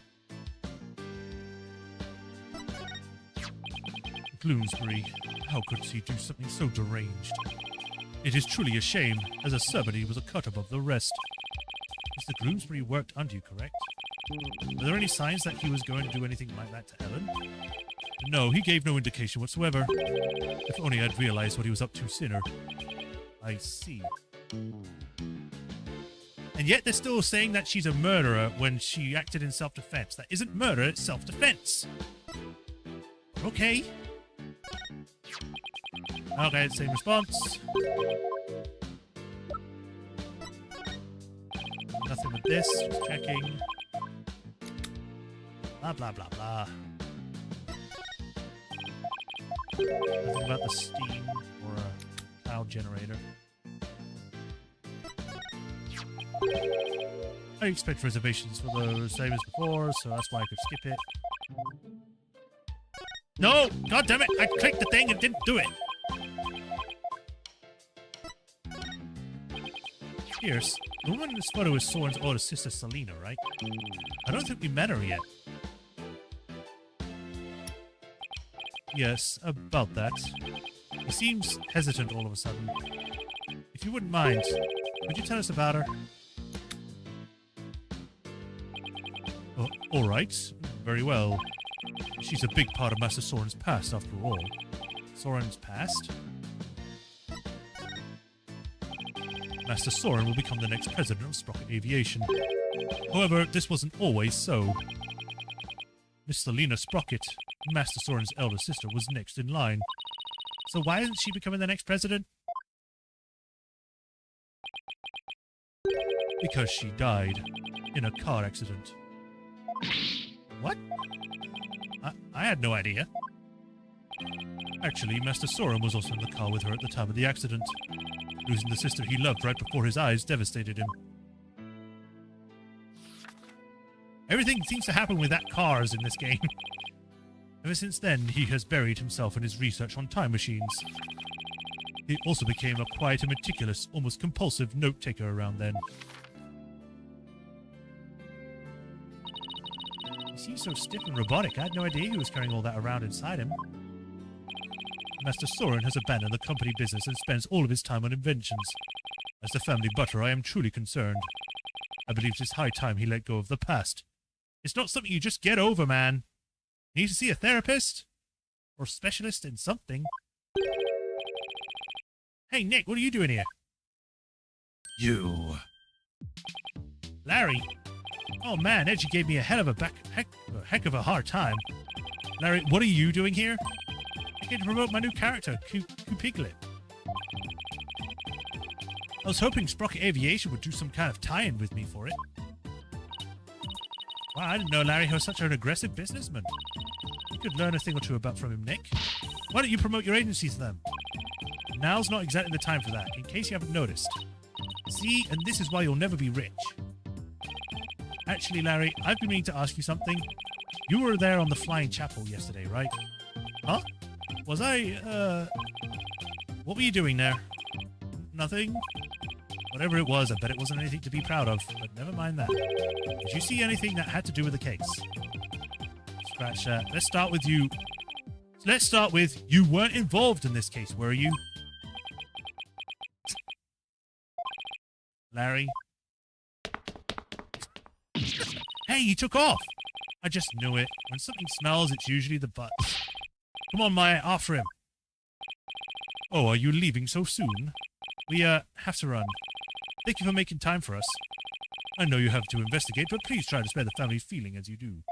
Bloomsbury, how could he do something so deranged? It is truly a shame. As a servant, he was a cut above the rest. Mr. Bloomsbury worked under you, correct? Were there any signs that he was going to do anything like that to Ellen? No, he gave no indication whatsoever. If only I'd realized what he was up to sooner. I see. And yet they're still saying that she's a murderer when she acted in self-defense. That isn't murder, it's self-defense. Okay. Okay, same response. Nothing with this. Just checking. Blah, blah, blah, blah. Nothing about the steam or a cloud generator. I expect reservations for the same as before, so that's why I could skip it. No! God damn it! I clicked the thing and didn't do it! Pierce, the woman in this photo is Soren's older sister, Selena, right? I don't think we met her yet. Yes, about that. He seems hesitant all of a sudden. If you wouldn't mind, could you tell us about her? Oh, all right. Very well. She's a big part of Master Soren's past, after all. Soren's past? Master Soren will become the next president of Sprocket Aviation. However, this wasn't always so. Miss Selena Sprocket, Master Soren's elder sister, was next in line. So why isn't she becoming the next president? Because she died in a car accident. What? I had no idea. Actually, Master Soren was also in the car with her at the time of the accident. Losing the sister he loved right before his eyes devastated him. Everything seems to happen with that cars in this game. Ever since then, he has buried himself in his research on time machines. He also became a quiet and meticulous, almost compulsive note-taker around then. He seems so stiff and robotic. I had no idea he was carrying all that around inside him. Master Soren has abandoned the company business and spends all of his time on inventions. As the family butler, I am truly concerned. I believe it's high time he let go of the past. It's not something you just get over, man. You need to see a therapist? Or specialist in something. Hey, Nick, what are you doing here? You. Larry. Oh, man, Edgy gave me a heck of a hard time. Larry, what are you doing here? I came to promote my new character, Piglet. I was hoping Sprocket Aviation would do some kind of tie-in with me for it. Wow, I didn't know Larry was such an aggressive businessman. You could learn a thing or two from him, Nick. Why don't you promote your agency to them? Now's not exactly the time for that, in case you haven't noticed. See, and this is why you'll never be rich. Actually, Larry, I've been meaning to ask you something. You were there on the Flying Chapel yesterday, right? Huh? Was I, What were you doing there? Nothing? Whatever it was, I bet it wasn't anything to be proud of, but never mind that. Did you see anything that had to do with the case? Scratch that. Let's start with you. Let's start with, you weren't involved in this case, were you? Larry? Hey, he took off! I just knew it. When something smells, it's usually the butts. Come on, Maya, after him. Oh, are you leaving so soon? We, have to run. Thank you for making time for us. I know you have to investigate, but please try to spare the family feeling as you do.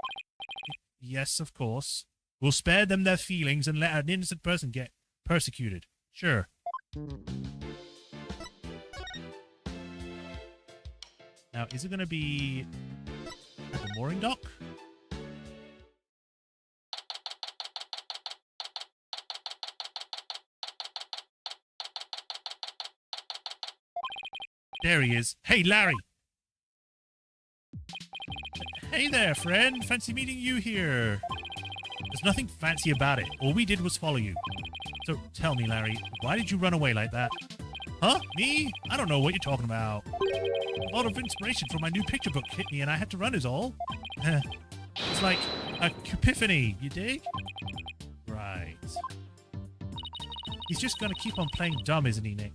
Yes, of course. We'll spare them their feelings and let an innocent person get persecuted. Sure. Now, is it going to be at the mooring dock? There he is. Hey, Larry! Hey there, friend. Fancy meeting you here. There's nothing fancy about it. All we did was follow you. So, tell me, Larry, why did you run away like that? Huh? Me? I don't know what you're talking about. A lot of inspiration from my new picture book hit me and I had to run is all. It's like a epiphany, you dig? Right. He's just gonna keep on playing dumb, isn't he, Nick?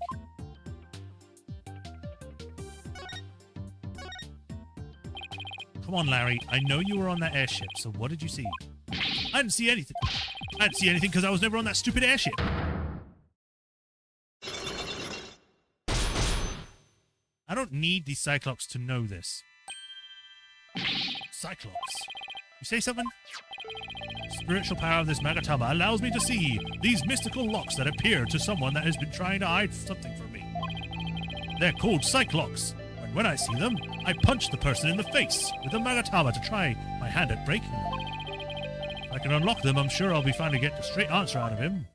Come on, Larry. I know you were on that airship, so what did you see? I didn't see anything. I didn't see anything because I was never on that stupid airship. I don't need these Cyclops to know this. Cyclops. You say something? Spiritual power of this Magatama allows me to see these mystical locks that appear to someone that has been trying to hide something from me. They're called Cyclocks, and when I see them, I punch the person in the face with the Magatama to try my hand at breaking them. If I can unlock them, I'm sure I'll be fine to get the straight answer out of him.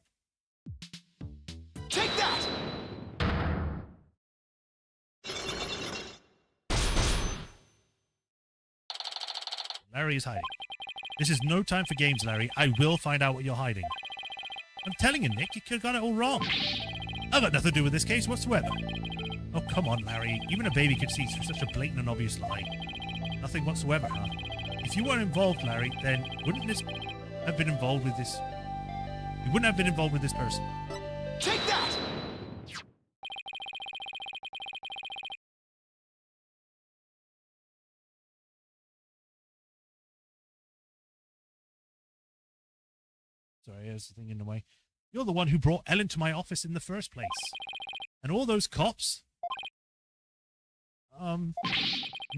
Take that! Larry is hiding. This is no time for games, Larry. I will find out what you're hiding. I'm telling you, Nick, you could have got it all wrong. I've got nothing to do with this case whatsoever. Oh, come on, Larry. Even a baby could see through such a blatant and obvious lie. Nothing whatsoever, huh? If you weren't involved, Larry, then wouldn't this have been involved with this... You wouldn't have been involved with this person. Take that! Sorry, there's the thing in the way. You're the one who brought Ellen to my office in the first place. And all those cops...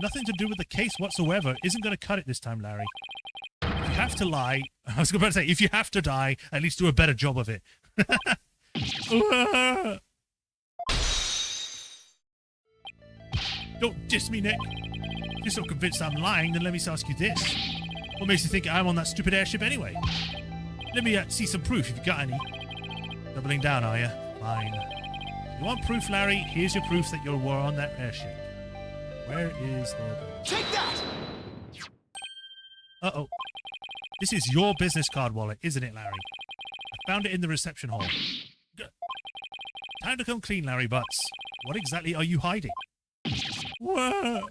Nothing to do with the case whatsoever. Isn't going to cut it this time, Larry. If you have to lie... I was about to say, if you have to die, at least do a better job of it. Don't diss me, Nick. If you're so convinced I'm lying, then let me ask you this. What makes you think I'm on that stupid airship anyway? Let me see some proof if you got any. Doubling down, are you? Fine. You want proof, Larry? Here's your proof that you were on that airship. Where is the... Take that! Uh-oh. This is your business card wallet, isn't it, Larry? I found it in the reception hall. Time to come clean, Larry Butts. What exactly are you hiding? Whoa!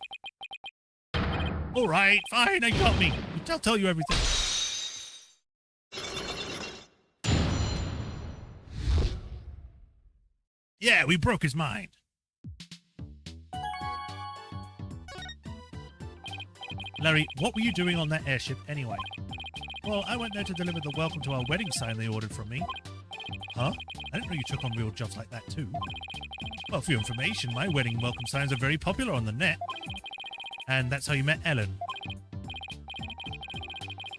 All right, fine, I got me. I'll tell you everything. Yeah, we broke his mind. Larry, what were you doing on that airship anyway? Well, I went there to deliver the welcome to our wedding sign they ordered from me. Huh? I didn't know you took on real jobs like that too. Well, for your information, my wedding welcome signs are very popular on the net. And that's how you met Ellen.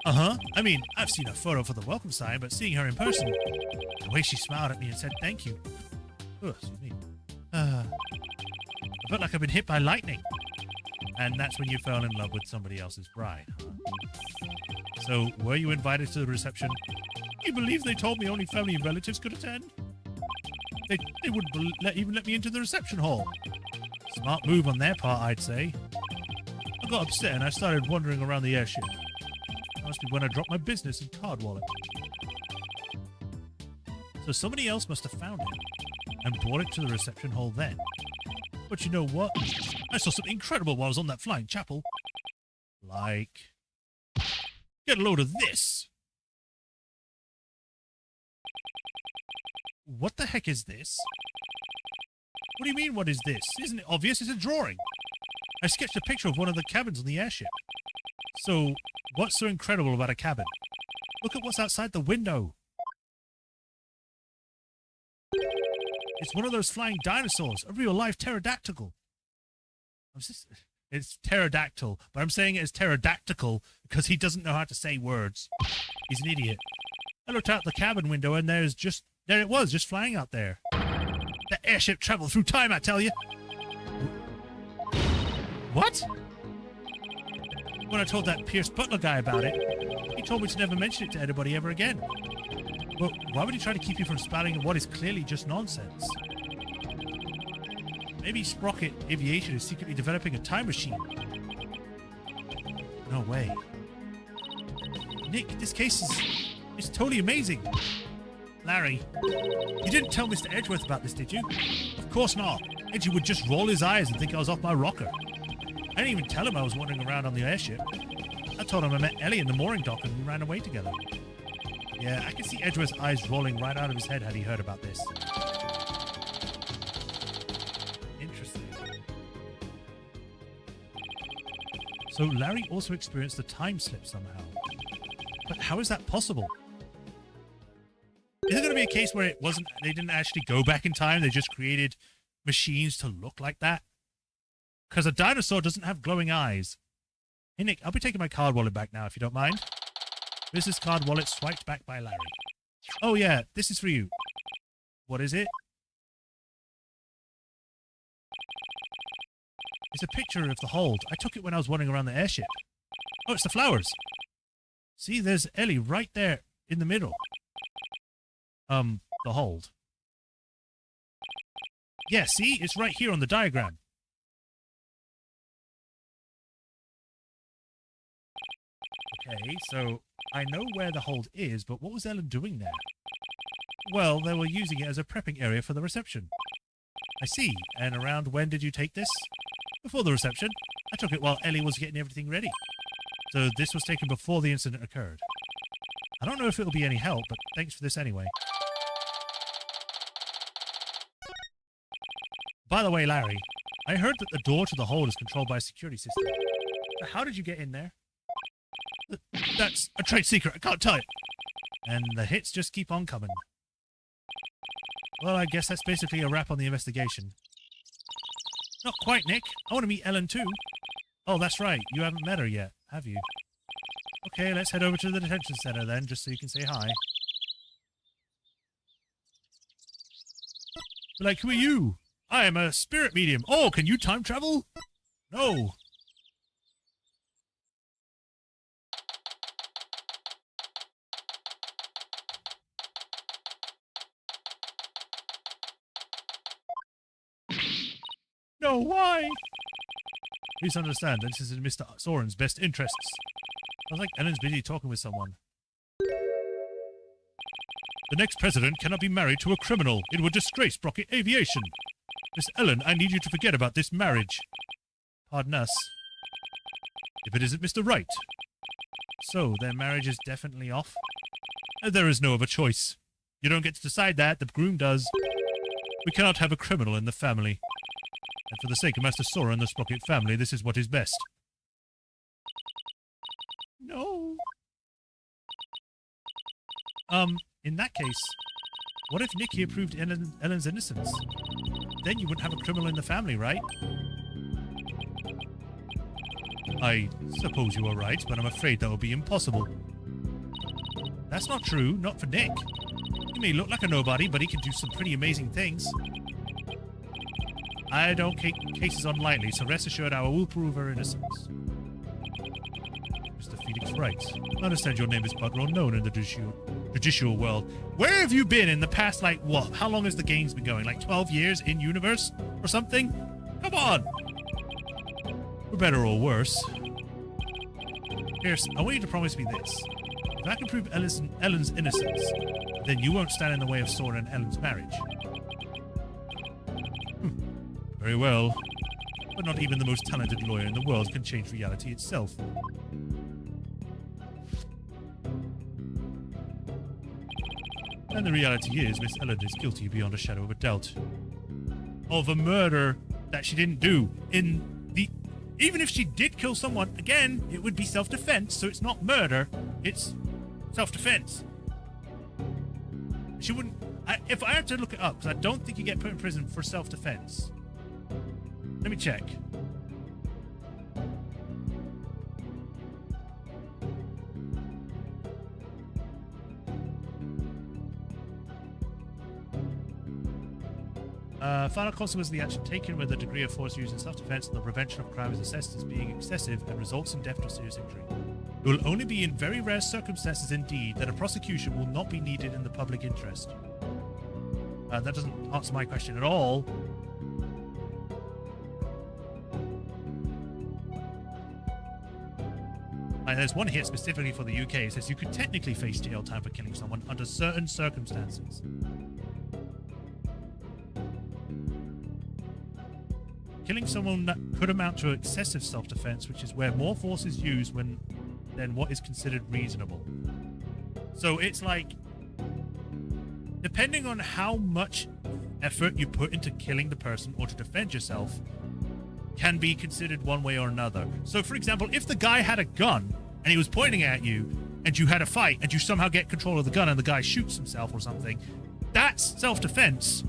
Uh-huh. I mean, I've seen a photo for the welcome sign, but seeing her in person, the way she smiled at me and said thank you. Oh, excuse me. I felt like I've been hit by lightning. And that's when you fell in love with somebody else's bride, huh? So, were you invited to the reception? You believe they told me only family and relatives could attend? They wouldn't even let me into the reception hall. Smart move on their part, I'd say. I got upset and I started wandering around the airship. That must be when I dropped my business and card wallet. So somebody else must have found it and brought it to the reception hall then. But you know what? I saw something incredible while I was on that flying chapel. Like... Get a load of this! What the heck is this? What do you mean, what is this? Isn't it obvious? It's a drawing. I sketched a picture of one of the cabins on the airship. So, what's so incredible about a cabin? Look at what's outside the window. It's one of those flying dinosaurs, a real-life pterodactyl. It's pterodactyl, but I'm saying it as pterodactyl because he doesn't know how to say words. He's an idiot. I looked out the cabin window and there it was, just flying out there. The airship traveled through time, I tell you. What? When I told that Pierce Butler guy about it, he told me to never mention it to anybody ever again. Well, why would he try to keep you from spouting what is clearly just nonsense? Maybe Sprocket Aviation is secretly developing a time machine. No way. Nick, this case is totally amazing. Larry, you didn't tell Mr. Edgeworth about this, did you? Of course not. Edgy would just roll his eyes and think I was off my rocker. I didn't even tell him I was wandering around on the airship. I told him I met Ellie in the mooring dock and we ran away together. Yeah, I can see Edgeworth's eyes rolling right out of his head had he heard about this. Interesting. So Larry also experienced the time slip somehow. But how is that possible? Is there going to be a case where they didn't actually go back in time, they just created machines to look like that? Because a dinosaur doesn't have glowing eyes. Hey Nick, I'll be taking my card wallet back now if you don't mind. Business card wallet swiped back by Larry. Oh yeah, this is for you. What is it? It's a picture of the hold. I took it when I was wandering around the airship. Oh, it's the flowers. See, there's Ellie right there in the middle. The hold. Yeah, see? It's right here on the diagram. Okay, so I know where the hold is, but what was Ellen doing there? Well, they were using it as a prepping area for the reception. I see. And around when did you take this? Before the reception. I took it while Ellie was getting everything ready. So this was taken before the incident occurred. I don't know if it'll be any help, but thanks for this anyway. By the way, Larry, I heard that the door to the hold is controlled by a security system. So how did you get in there? That's a trade secret. I can't tell it. And the hits just keep on coming. Well, I guess that's basically a wrap on the investigation. Not quite, Nick. I want to meet Ellen too. Oh, that's right. You haven't met her yet, have you? Okay, let's head over to the detention center then, just so you can say hi. Like, who are you? I am a spirit medium. Oh, can you time travel? No. No, why? Please understand, this is in Mr. Soren's best interests. I was like, Ellen's busy talking with someone. The next president cannot be married to a criminal. It would disgrace Brocket Aviation. Miss Ellen, I need you to forget about this marriage. Pardon us. If it isn't Mr. Wright. So, their marriage is definitely off? There is no other choice. You don't get to decide that, the groom does. We cannot have a criminal in the family. And for the sake of Master Sora and the Sprocket family, this is what is best. No. In that case, what if Nick here proved Ellen's innocence? Then you wouldn't have a criminal in the family, right? I suppose you are right, but I'm afraid that would be impossible. That's not true, not for Nick. He may look like a nobody, but he can do some pretty amazing things. I don't take cases on lightly, so rest assured I will prove her innocence. Mr. Felix Wright, I understand your name is quite well known in the judicial world. Where have you been in the past, like, what? How long has the game's been going? Like 12 years in universe? Or something? Come on! For better or worse. Pierce, I want you to promise me this. If I can prove Ellen's innocence, then you won't stand in the way of Sora and Ellen's marriage. Very well. But not even the most talented lawyer in the world can change reality itself. And the reality is, Miss Ellen is guilty beyond a shadow of a doubt. Of a murder that she didn't do. Even if she did kill someone, again, it would be self-defense, so it's not murder, it's self-defense. She wouldn't... if I had to look it up, because I don't think you get put in prison for self-defense. Let me check. Final consequence of the action taken where the degree of force used in self-defense and the prevention of crime is assessed as being excessive and results in death or serious injury. It will only be in very rare circumstances indeed that a prosecution will not be needed in the public interest. That doesn't answer my question at all. There's one here specifically for the UK. It says you could technically face jail time for killing someone under certain circumstances. Killing someone that could amount to excessive self-defense, which is where more force is used than what is considered reasonable. So it's like, depending on how much effort you put into killing the person or to defend yourself, can be considered one way or another. So, for example, if the guy had a gun and he was pointing at you and you had a fight and you somehow get control of the gun and the guy shoots himself or something, that's self-defense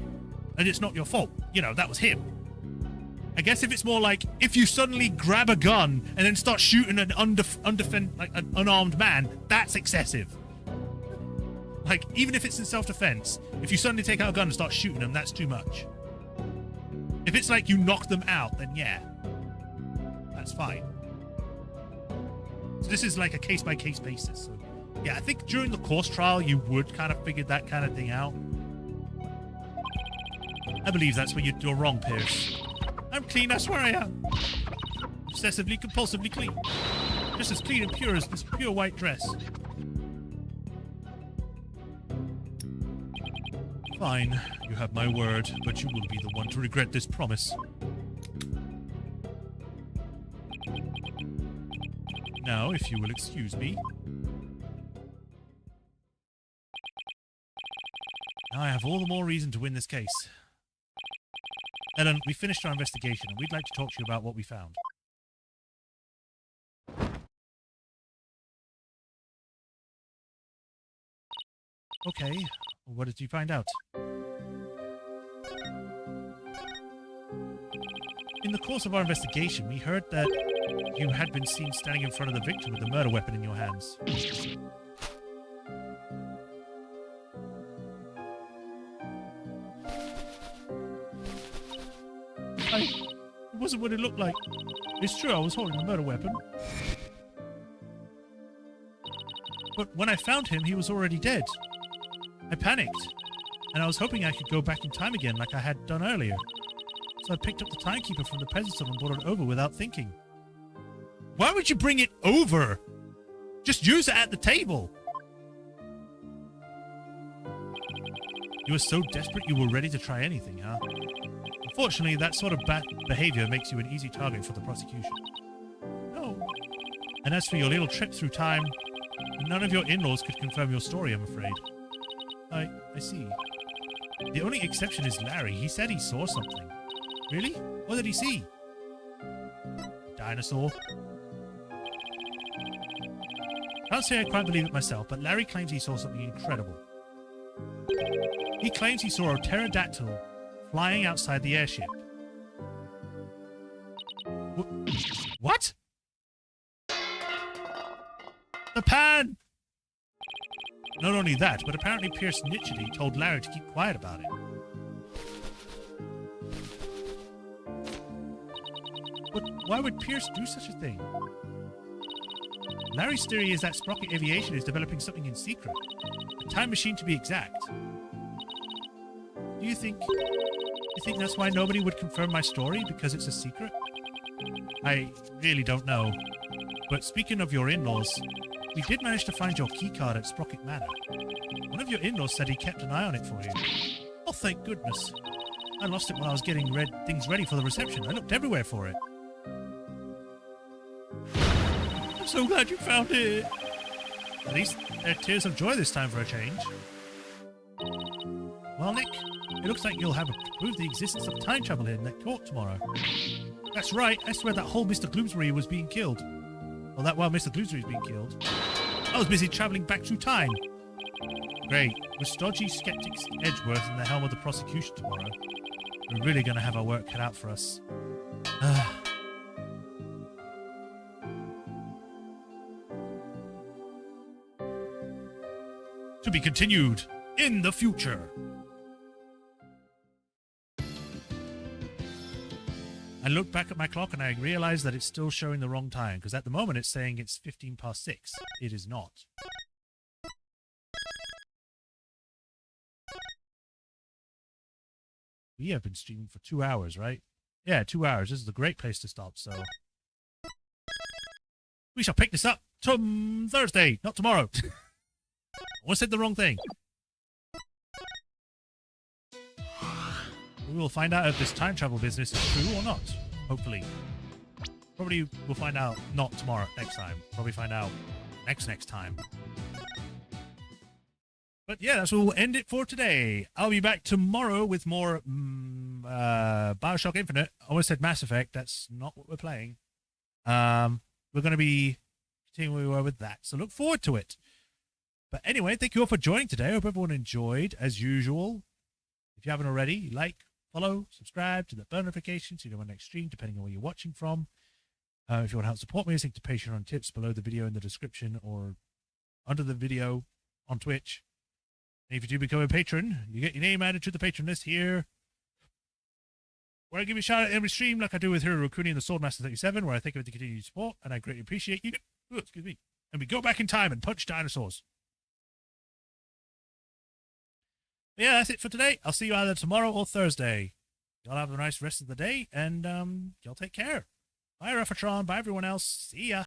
and it's not your fault. You know, that was him. I guess if it's more like if you suddenly grab a gun and then start shooting an an unarmed man, that's excessive. Like, even if it's in self-defense, if you suddenly take out a gun and start shooting them, that's too much. If it's like you knock them out, then yeah, that's fine. So this is like a case-by-case basis. So, yeah, I think during the course trial, you would kind of figure that kind of thing out. I believe that's where you're wrong, Pierce. I'm clean, I swear I am. Obsessively, compulsively clean. Just as clean and pure as this pure white dress. Fine, you have my word, but you will be the one to regret this promise. Now, if you will excuse me. Now I have all the more reason to win this case. Ellen, we finished our investigation, and we'd like to talk to you about what we found. Okay, what did you find out? In the course of our investigation, we heard that you had been seen standing in front of the victim with a murder weapon in your hands. It wasn't what it looked like. It's true, I was holding a murder weapon. But when I found him, he was already dead. I panicked, and I was hoping I could go back in time again like I had done earlier. So I picked up the timekeeper from the pedestal and brought it over without thinking. Why would you bring it over? Just use it at the table. You were so desperate you were ready to try anything, huh? Unfortunately, that sort of bad behavior makes you an easy target for the prosecution. No. And as for your little trip through time, none of your in-laws could confirm your story, I'm afraid. I see. The only exception is Larry. He said he saw something. Really? What did he see? A dinosaur? Can't say I quite believe it myself, but Larry claims he saw something incredible. He claims he saw a pterodactyl flying outside the airship. What? The pan! Not only that, but apparently Pierce Nitchety told Larry to keep quiet about it. But why would Pierce do such a thing? Larry's theory is that Sprocket Aviation is developing something in secret. A time machine to be exact. Do you think that's why nobody would confirm my story? Because it's a secret? I really don't know. But speaking of your in-laws, we did manage to find your keycard at Sprocket Manor. One of your in-laws said he kept an eye on it for you. Oh, thank goodness. I lost it while I was getting things ready for the reception. I looked everywhere for it. I'm so glad you found it. At least they're tears of joy this time for a change. Well, Nick, it looks like you'll have to prove the existence of time travel here in that court tomorrow. That's right. I swear that whole Mr. Gloomsbury was being killed. Well, that while Mr. Gloomsbury was being killed, I was busy traveling back through time. Great. With stodgy skeptics Edgeworth in the helm of the prosecution tomorrow, we're really going to have our work cut out for us. To be continued in the future. I looked back at my clock and I realized that it's still showing the wrong time, because at the moment it's saying it's 6:15. It is not. We have been streaming for 2 hours, right? Yeah, 2 hours. This is a great place to stop, so... We shall pick this up Thursday, not tomorrow. I almost said the wrong thing. We will find out if this time travel business is true or not. Hopefully. Probably we'll find out not tomorrow, next time. Probably find out next time. But yeah, that's where we'll end it for today. I'll be back tomorrow with more Bioshock Infinite. I almost said Mass Effect. That's not what we're playing. We're going to be continuing where we were with that. So look forward to it. But anyway, thank you all for joining today. I hope everyone enjoyed, as usual. If you haven't already, like, follow, subscribe to the bell notifications so you know my next stream, depending on where you're watching from. If you want to help support me, link to Patreon tips below the video in the description or under the video on Twitch. And if you do become a patron, you get your name added to the patron list here, where I give you a shout out every stream like I do with Hero Khu'rain and the Swordmaster 37, where I thank you for the continued support, and I greatly appreciate you. Ooh, excuse me. And we go back in time and punch dinosaurs. But yeah, that's it for today. I'll see you either tomorrow or Thursday. Y'all have a nice rest of the day, and y'all take care. Bye, Refatron. Bye, everyone else. See ya.